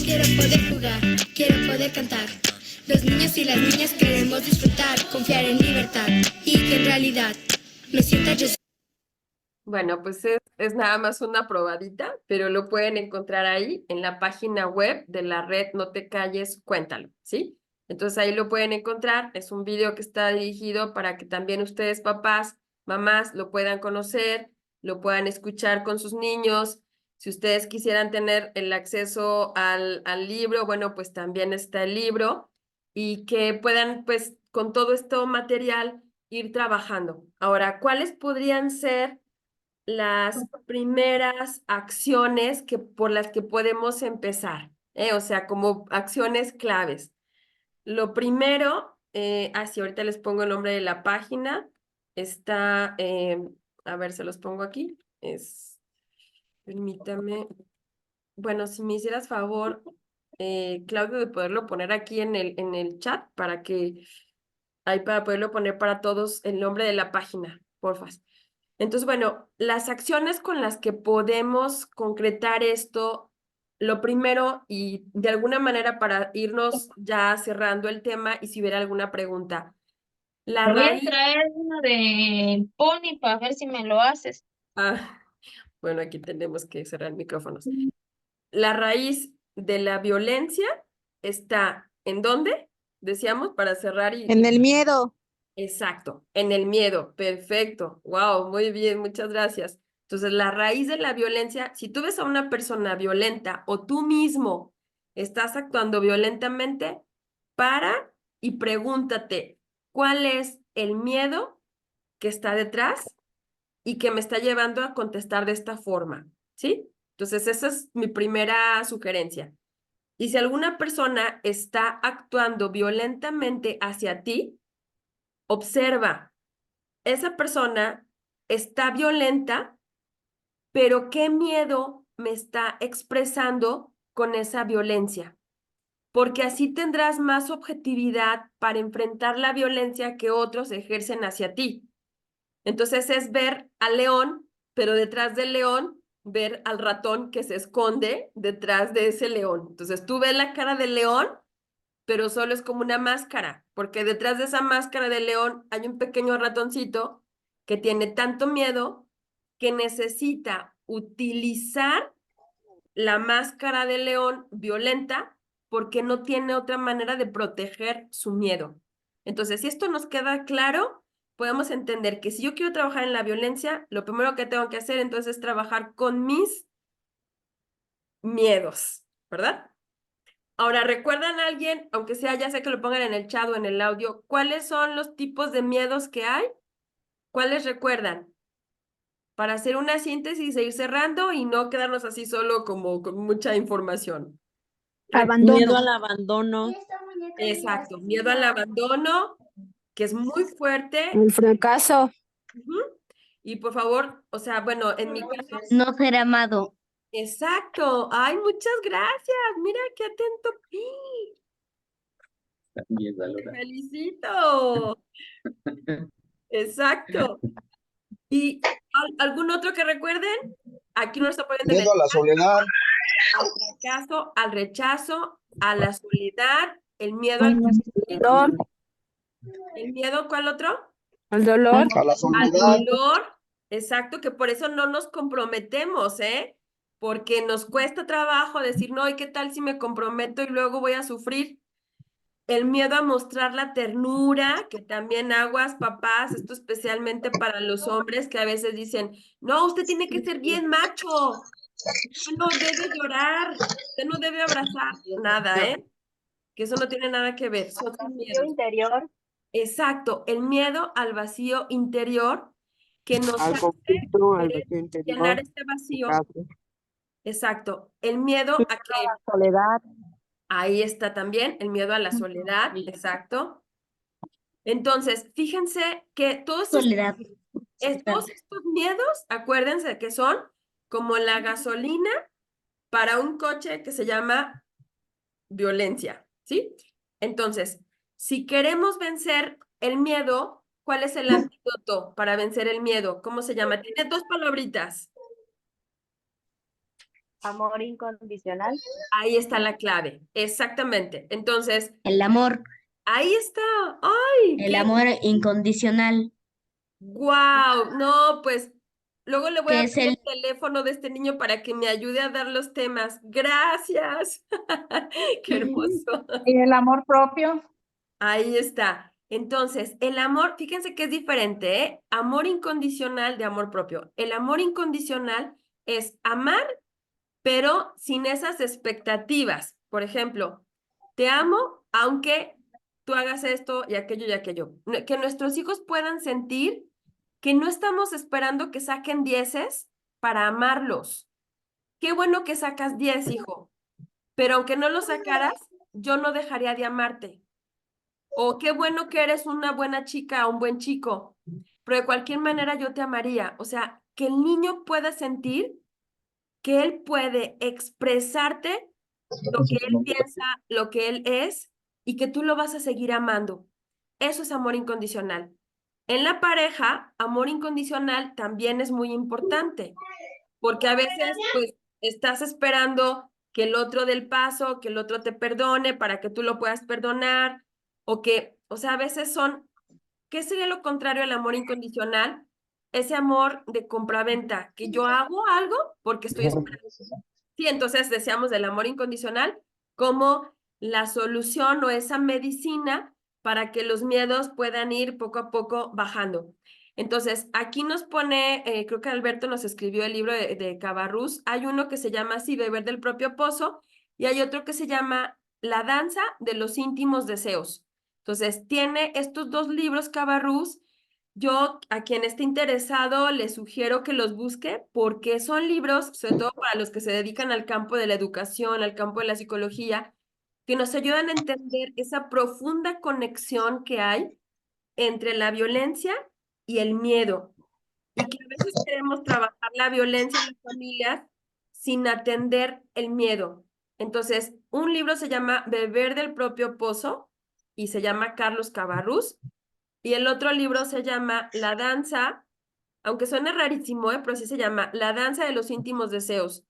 Speaker 7: Quiero poder jugar, quiero poder cantar. Los niños y las niñas queremos disfrutar, confiar en libertad y que en realidad me sienta yo.
Speaker 2: Bueno, pues es nada más una probadita, pero lo pueden encontrar ahí en la página web de la red No Te Calles, Cuéntalo, ¿sí? Entonces ahí lo pueden encontrar. Es un video que está dirigido para que también ustedes, papás, mamás lo puedan conocer, lo puedan escuchar con sus niños. Si ustedes quisieran tener el acceso al libro, bueno, pues también está el libro y que puedan, pues, con todo este material ir trabajando. Ahora, ¿cuáles podrían ser las primeras acciones por las que podemos empezar? O sea, como acciones claves. Lo primero, sí, ahorita les pongo el nombre de la página. Está, a ver, se los pongo aquí. Permítame. Bueno, si me hicieras favor, Claudio, de poderlo poner aquí en el chat para poderlo poner para todos el nombre de la página, porfa. Entonces, bueno, las acciones con las que podemos concretar esto, lo primero, y de alguna manera para irnos ya cerrando el tema y si hubiera alguna pregunta. La
Speaker 4: Te voy a
Speaker 2: raíz...
Speaker 4: traer uno de Pony para ver si me lo haces.
Speaker 2: Bueno, aquí tenemos que cerrar micrófonos. La raíz de la violencia está ¿en dónde? Decíamos para cerrar
Speaker 8: En el miedo.
Speaker 2: Exacto, en el miedo, perfecto, wow, muy bien, muchas gracias. Entonces, la raíz de la violencia, si tú ves a una persona violenta o tú mismo estás actuando violentamente, para y pregúntate, ¿cuál es el miedo que está detrás y que me está llevando a contestar de esta forma? ¿Sí? Entonces, esa es mi primera sugerencia. Y si alguna persona está actuando violentamente hacia ti, observa, esa persona está violenta, pero ¿qué miedo me está expresando con esa violencia? Porque así tendrás más objetividad para enfrentar la violencia que otros ejercen hacia ti. Entonces es ver al león, pero detrás del león, ver al ratón que se esconde detrás de ese león. Entonces tú ves la cara del león, pero solo es como una máscara, porque detrás de esa máscara de león hay un pequeño ratoncito que tiene tanto miedo que necesita utilizar la máscara de león violenta porque no tiene otra manera de proteger su miedo. Entonces, si esto nos queda claro, podemos entender que si yo quiero trabajar en la violencia, lo primero que tengo que hacer entonces es trabajar con mis miedos, ¿verdad? Ahora, ¿recuerdan a alguien, aunque sea, ya sé que lo pongan en el chat o en el audio, cuáles son los tipos de miedos que hay? ¿Cuáles recuerdan? Para hacer una síntesis e ir cerrando y no quedarnos así solo como con mucha información.
Speaker 8: Abandono.
Speaker 9: Miedo al abandono.
Speaker 2: Exacto, miedo al abandono, que es muy fuerte.
Speaker 8: El fracaso.
Speaker 2: Y por favor, o sea, bueno, en mi caso...
Speaker 7: No ser amado.
Speaker 2: Exacto. Ay, muchas gracias. Mira qué atento. ¡Pi!
Speaker 1: También, Valora.
Speaker 2: ¡Te felicito! Exacto. ¿Y algún otro que recuerden? Aquí no está poniendo en el
Speaker 10: Miedo a la soledad.
Speaker 2: al fracaso, al rechazo, a la soledad, el miedo al
Speaker 8: Dolor.
Speaker 2: ¿El miedo cuál otro?
Speaker 8: Al dolor.
Speaker 10: A la
Speaker 2: Al
Speaker 10: soledad.
Speaker 2: dolor, exacto, que por eso no nos comprometemos, ¿eh? Porque nos cuesta trabajo decir, no, ¿y qué tal si me comprometo y luego voy a sufrir? El miedo a mostrar la ternura, que también aguas, papás, esto especialmente para los hombres que a veces dicen, no, usted tiene que ser bien macho, usted no debe llorar, usted no debe abrazar, nada, ¿eh? Que eso no tiene nada que ver, son sus
Speaker 3: Vacío
Speaker 2: miedos.
Speaker 3: interior.
Speaker 2: Exacto, el miedo al vacío interior que nos
Speaker 8: Al
Speaker 2: hace
Speaker 8: conflicto, al
Speaker 2: querer
Speaker 8: vacío interior.
Speaker 2: llenar este vacío. Exacto, el miedo a que
Speaker 8: Soledad.
Speaker 2: ahí está también, el miedo a la soledad, exacto. Entonces, fíjense que todos
Speaker 7: Soledad.
Speaker 2: todos estos miedos, acuérdense que son como la gasolina para un coche que se llama violencia, ¿sí? Entonces, si queremos vencer el miedo, ¿cuál es el antídoto para vencer el miedo? ¿Cómo se llama? Tiene dos palabritas.
Speaker 3: Amor incondicional.
Speaker 2: Ahí está la clave, exactamente. Entonces,
Speaker 7: El amor.
Speaker 2: ahí está. ¡Ay!
Speaker 7: El amor incondicional.
Speaker 2: ¡Guau! No, pues luego le voy
Speaker 7: Que
Speaker 2: a
Speaker 7: es
Speaker 2: pedir
Speaker 7: el-
Speaker 2: el teléfono de este niño para que me ayude a dar los temas. Gracias. Qué hermoso.
Speaker 3: Y el amor propio.
Speaker 2: Ahí está. Entonces, el amor, fíjense que es diferente, ¿eh? Amor incondicional de amor propio. El amor incondicional es amar, pero sin esas expectativas. Por ejemplo, te amo aunque tú hagas esto y aquello y aquello. Que nuestros hijos puedan sentir que no estamos esperando que saquen dieces para amarlos. Qué bueno que sacas 10, hijo, pero aunque no lo sacaras, yo no dejaría de amarte. O qué bueno que eres una buena chica o un buen chico, pero de cualquier manera yo te amaría. O sea, que el niño pueda sentir que él puede expresarte lo que él piensa, lo que él es, y que tú lo vas a seguir amando. Eso es amor incondicional. En la pareja, amor incondicional también es muy importante, porque a veces, pues, estás esperando que el otro dé el paso, que el otro te perdone para que tú lo puedas perdonar, o sea, a veces son, ¿qué sería lo contrario al amor incondicional? Ese amor de compraventa, que yo hago algo porque estoy esperando. Sí, entonces deseamos el amor incondicional como la solución o esa medicina para que los miedos puedan ir poco a poco bajando. Entonces, aquí nos pone, creo que Alberto nos escribió el libro de Cabarrús. Hay uno que se llama así, Beber del propio pozo, y hay otro que se llama La danza de los íntimos deseos. Entonces, tiene estos dos libros Cabarrús. Yo, a quien esté interesado, le sugiero que los busque porque son libros, sobre todo para los que se dedican al campo de la educación, al campo de la psicología, que nos ayudan a entender esa profunda conexión que hay entre la violencia y el miedo. Y que a veces queremos trabajar la violencia en las familias sin atender el miedo. Entonces, un libro se llama Beber del propio pozo y se llama Carlos Cabarrús. Y el otro libro se llama La danza, aunque suene rarísimo, pero sí se llama La danza de los íntimos deseos.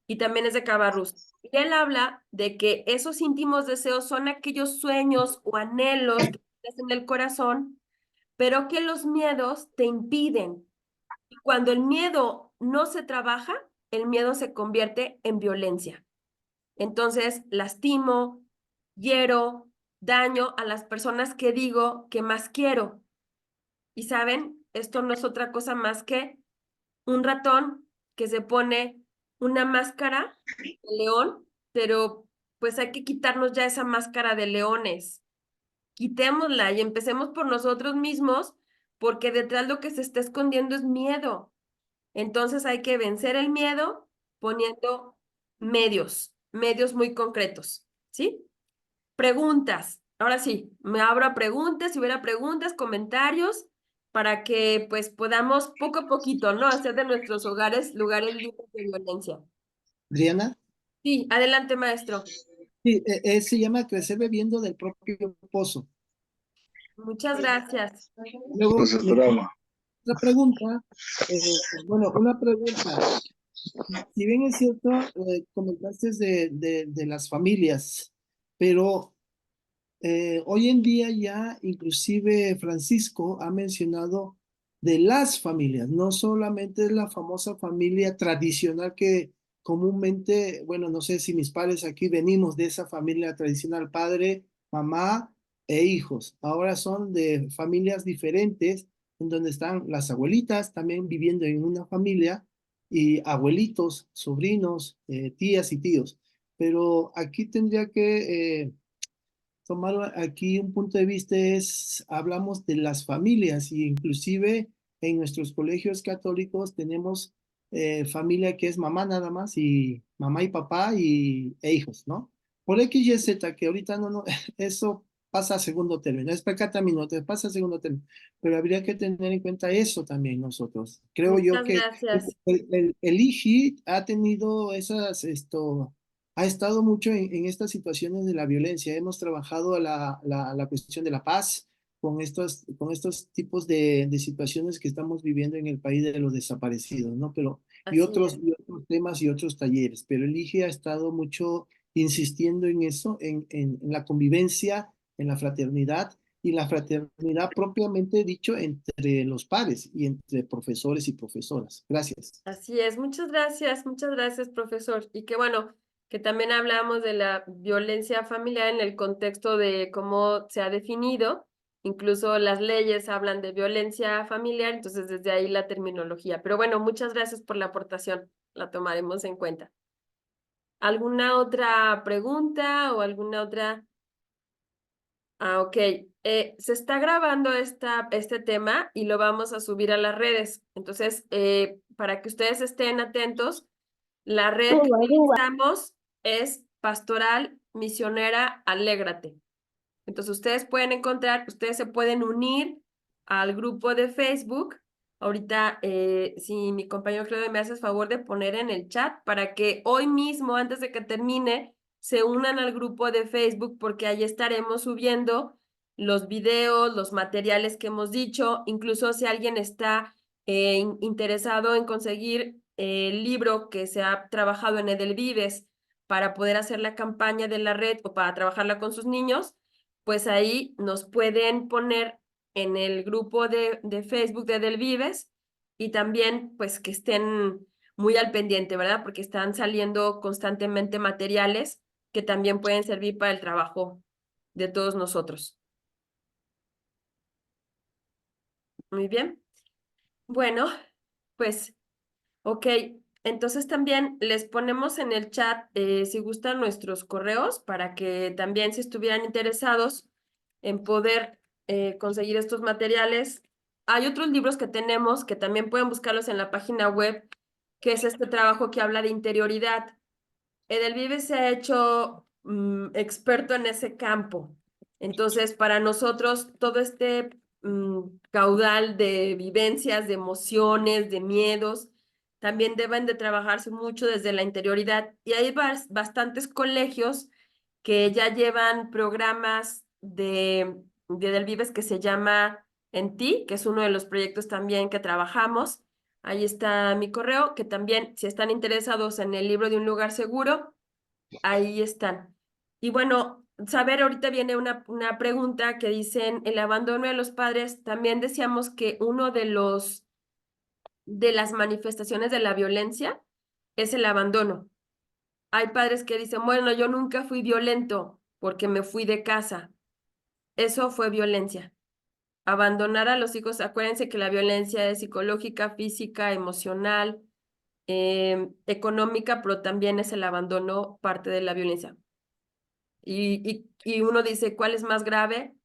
Speaker 2: Y también es de Cabarrús. Y él habla de que esos íntimos deseos son aquellos sueños o anhelos que tienes en el corazón, pero que los miedos te impiden. Y cuando el miedo no se trabaja, el miedo se convierte en violencia. Entonces, lastimo, hiero, daño a las personas que digo que más quiero. Y saben, esto no es otra cosa más que un ratón que se pone una máscara de león, pero pues hay que quitarnos ya esa máscara de leones. Quitémosla y empecemos por nosotros mismos, porque detrás lo que se está escondiendo es miedo. Entonces hay que vencer el miedo poniendo medios muy concretos, ¿sí? Preguntas. Ahora sí, me abro a preguntas, si hubiera preguntas, comentarios, para que pues podamos poco a poquito, ¿no? Hacer de nuestros hogares lugares libres de violencia.
Speaker 9: Adriana,
Speaker 2: Sí, adelante, maestro.
Speaker 9: sí, se llama Crecer bebiendo del propio pozo.
Speaker 2: Muchas gracias.
Speaker 9: Luego, otra pregunta, bueno, una pregunta. Si bien es cierto, comentaste de las familias, pero hoy en día ya inclusive Francisco ha mencionado de las familias, no solamente es la famosa familia tradicional que comúnmente, bueno, no sé si mis padres aquí venimos de esa familia tradicional, padre, mamá e hijos. Ahora son de familias diferentes, en donde están las abuelitas también viviendo en una familia y abuelitos, sobrinos, tías y tíos. Pero aquí tendría que tomar aquí un punto de vista es, hablamos de las familias y inclusive en nuestros colegios católicos tenemos familia que es mamá nada más y mamá y papá e hijos, ¿no? Por X y Z, que ahorita no, eso pasa a segundo término, es pecata minuto, pasa a segundo término, pero habría que tener en cuenta eso también nosotros. Creo yo
Speaker 2: Muchas
Speaker 9: que
Speaker 2: gracias.
Speaker 9: el IGI ha tenido ha estado mucho en estas situaciones de la violencia. Hemos trabajado la cuestión de la paz con estos tipos de situaciones que estamos viviendo en el país de los desaparecidos, ¿no? Pero,
Speaker 2: Así es.
Speaker 9: y otros temas y otros talleres. Pero el IGE ha estado mucho insistiendo en eso, en la convivencia, en la fraternidad y la fraternidad propiamente dicho entre los pares y entre profesores y profesoras. Gracias.
Speaker 2: Así es. Muchas gracias, profesor. Y que bueno, que también hablamos de la violencia familiar en el contexto de cómo se ha definido incluso las leyes hablan de violencia familiar, entonces desde ahí la terminología. Pero bueno, muchas gracias por la aportación, la tomaremos en cuenta. ¿Alguna otra pregunta o alguna otra? Ok. Se está grabando este tema y lo vamos a subir a las redes. Entonces, para que ustedes estén atentos, la red que utilizamos es Pastoral Misionera Alégrate. Entonces, ustedes se pueden unir al grupo de Facebook. Ahorita, si mi compañero Claudio me hace el favor de poner en el chat para que hoy mismo, antes de que termine, se unan al grupo de Facebook porque ahí estaremos subiendo los videos, los materiales que hemos dicho, incluso si alguien está interesado en conseguir el libro que se ha trabajado en Edelvives para poder hacer la campaña de la red o para trabajarla con sus niños, pues ahí nos pueden poner en el grupo de Facebook de Edelvives y también pues que estén muy al pendiente, ¿verdad? Porque están saliendo constantemente materiales que también pueden servir para el trabajo de todos nosotros. Muy bien. Bueno, pues, ok. Entonces también les ponemos en el chat, si gustan, nuestros correos para que también si estuvieran interesados en poder conseguir estos materiales. Hay otros libros que tenemos que también pueden buscarlos en la página web, que es este trabajo que habla de interioridad. Edelvives se ha hecho experto en ese campo. Entonces, para nosotros, todo este caudal de vivencias, de emociones, de miedos, también deben de trabajarse mucho desde la interioridad. Y hay bastantes colegios que ya llevan programas de Edelvives que se llama En Ti, que es uno de los proyectos también que trabajamos. Ahí está mi correo, que también, si están interesados en el libro de Un lugar seguro, ahí están. Y bueno, saber, ahorita viene una pregunta que dicen, el abandono de los padres, también decíamos que uno de las manifestaciones de la violencia es el abandono. Hay padres que dicen, bueno, yo nunca fui violento porque me fui de casa. Eso fue violencia. Abandonar a los hijos, acuérdense que la violencia es psicológica, física, emocional, económica, pero también es el abandono parte de la violencia. Y uno dice, ¿cuál es más grave?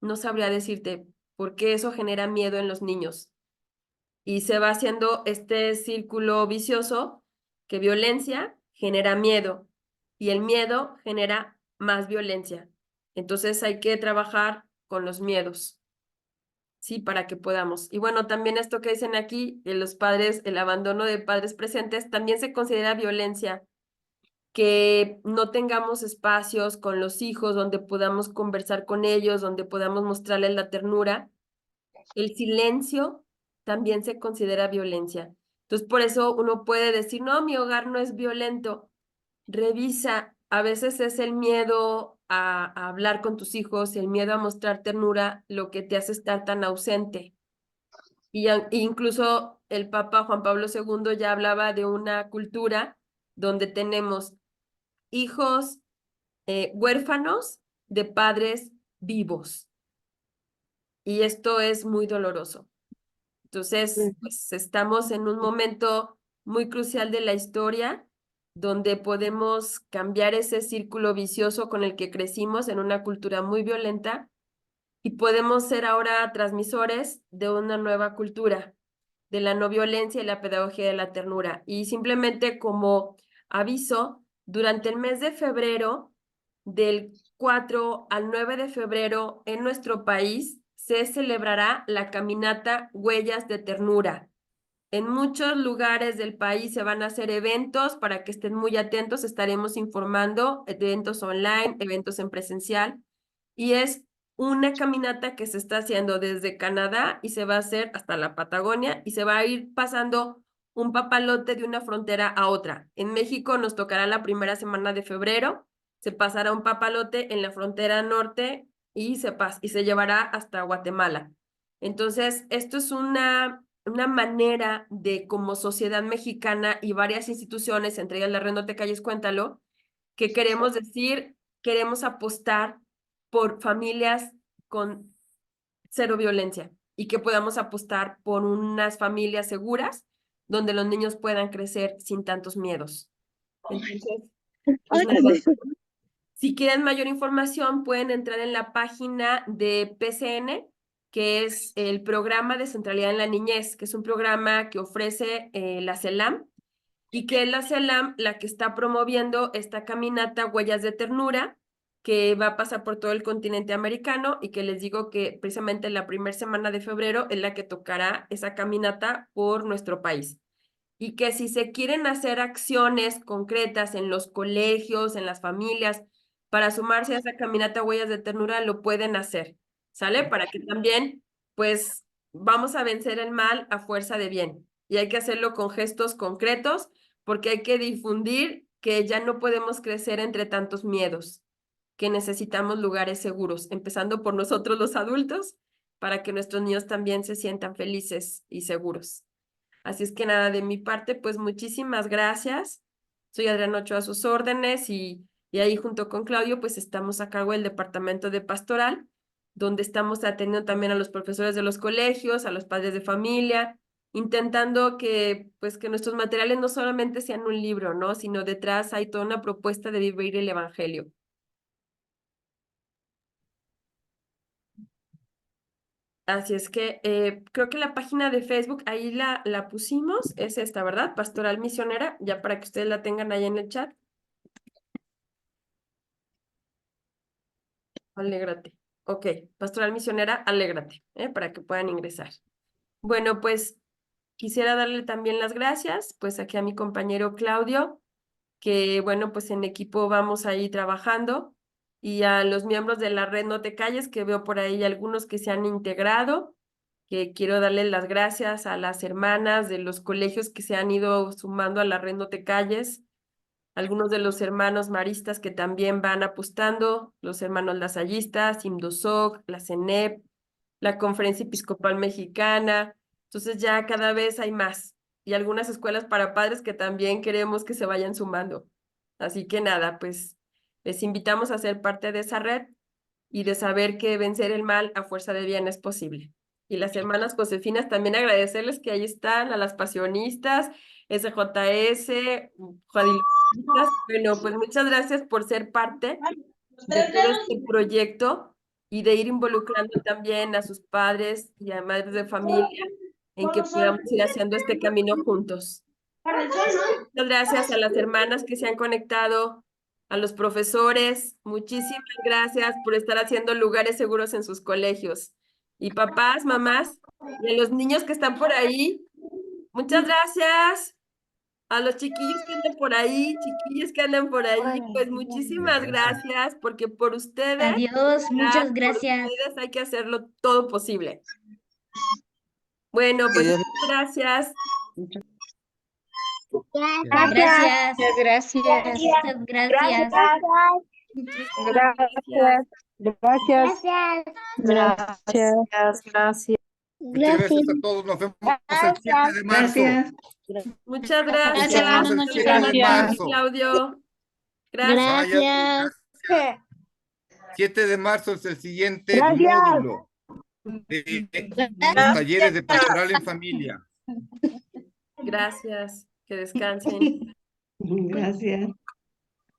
Speaker 2: No sabría decirte, porque eso genera miedo en los niños. Y se va haciendo este círculo vicioso que violencia genera miedo y el miedo genera más violencia. Entonces hay que trabajar con los miedos. Sí, para que podamos. Y bueno, también esto que dicen aquí, de los padres, el abandono de padres presentes, también se considera violencia, que no tengamos espacios con los hijos donde podamos conversar con ellos, donde podamos mostrarles la ternura. El silencio también se considera violencia. Entonces, por eso uno puede decir, no, mi hogar no es violento. Revisa, a veces es el miedo a hablar con tus hijos, el miedo a mostrar ternura, lo que te hace estar tan ausente. Y incluso el Papa Juan Pablo II ya hablaba de una cultura donde tenemos hijos huérfanos de padres vivos. Y esto es muy doloroso. Entonces, pues estamos en un momento muy crucial de la historia donde podemos cambiar ese círculo vicioso con el que crecimos en una cultura muy violenta y podemos ser ahora transmisores de una nueva cultura, de la no violencia y la pedagogía de la ternura. Y simplemente como aviso, durante el mes de febrero, del 4 al 9 de febrero, en nuestro país se celebrará la caminata Huellas de Ternura. En muchos lugares del país se van a hacer eventos para que estén muy atentos. Estaremos informando, eventos online, eventos en presencial. Y es una caminata que se está haciendo desde Canadá y se va a hacer hasta la Patagonia y se va a ir pasando un papalote de una frontera a otra. En México nos tocará la primera semana de febrero, se pasará un papalote en la frontera norte y se llevará hasta Guatemala. Entonces, esto es una manera de, como sociedad mexicana y varias instituciones, entre ellas la Red Norte Calles Cuéntalo, que queremos decir, queremos apostar por familias con cero violencia y que podamos apostar por unas familias seguras donde los niños puedan crecer sin tantos miedos. Entonces, pues nada, si quieren mayor información, pueden entrar en la página de PCN, que es el Programa de Centralidad en la Niñez, que es un programa que ofrece la CELAM, y que es la CELAM la que está promoviendo esta caminata Huellas de Ternura, que va a pasar por todo el continente americano, y que les digo que precisamente la primera semana de febrero es la que tocará esa caminata por nuestro país. Y que si se quieren hacer acciones concretas en los colegios, en las familias, para sumarse a esa caminata Huellas de Ternura, lo pueden hacer, ¿sale? Para que también, pues, vamos a vencer el mal a fuerza de bien. Y hay que hacerlo con gestos concretos, porque hay que difundir que ya no podemos crecer entre tantos miedos, que necesitamos lugares seguros, empezando por nosotros los adultos, para que nuestros niños también se sientan felices y seguros. Así es que nada, de mi parte, pues muchísimas gracias. Soy Adriana Ochoa a sus órdenes y ahí junto con Claudio, pues estamos a cargo del departamento de pastoral, donde estamos atendiendo también a los profesores de los colegios, a los padres de familia, intentando que, pues, que nuestros materiales no solamente sean un libro, ¿no? Sino detrás hay toda una propuesta de vivir el evangelio. Así es que creo que la página de Facebook, ahí la pusimos, es esta, ¿verdad? Pastoral Misionera, ya para que ustedes la tengan ahí en el chat. Alégrate. Ok, Pastoral Misionera, alégrate, para que puedan ingresar. Bueno, pues quisiera darle también las gracias, pues aquí a mi compañero Claudio, que bueno, pues en equipo vamos ahí trabajando, y a los miembros de la red No Te Calles, que veo por ahí algunos que se han integrado, que quiero darle las gracias a las hermanas de los colegios que se han ido sumando a la red No Te Calles, algunos de los hermanos maristas que también van apostando, los hermanos lasallistas, IMDOSOC, la CENEP, la Conferencia Episcopal Mexicana. Entonces ya cada vez hay más, y algunas escuelas para padres que también queremos que se vayan sumando. Así que nada, pues les invitamos a ser parte de esa red y de saber que vencer el mal a fuerza de bien es posible. Y las hermanas Josefinas, también agradecerles que ahí están, a las pasionistas, SJS, Juadilonistas. Bueno, pues muchas gracias por ser parte de todo este proyecto y de ir involucrando también a sus padres y a madres de familia en que podamos ir haciendo este camino juntos. Muchas gracias a las hermanas que se han conectado, a los profesores, muchísimas gracias por estar haciendo lugares seguros en sus colegios. Y papás, mamás, y a los niños que están por ahí, muchas gracias. A los chiquillos que andan por ahí, chiquillos que andan por ahí, pues muchísimas gracias, porque por ustedes,
Speaker 4: Adiós, muchas
Speaker 2: por
Speaker 4: gracias.
Speaker 2: ustedes hay que hacerlo todo posible. Bueno, pues muchas gracias.
Speaker 4: Gracias.
Speaker 3: Gracias.
Speaker 4: Muchas gracias.
Speaker 8: Gracias.
Speaker 1: Muchas gracias a todos. Nos vemos el 7 de marzo.
Speaker 2: Muchas
Speaker 4: Gracias,
Speaker 2: gracias.
Speaker 4: buenas
Speaker 1: El
Speaker 4: noches.
Speaker 1: 7 de marzo.
Speaker 2: Claudio. Gracias.
Speaker 1: Vaya, 7 de marzo es el siguiente módulo de los talleres de pastoral en familia.
Speaker 2: Gracias. Que descansen.
Speaker 8: Gracias.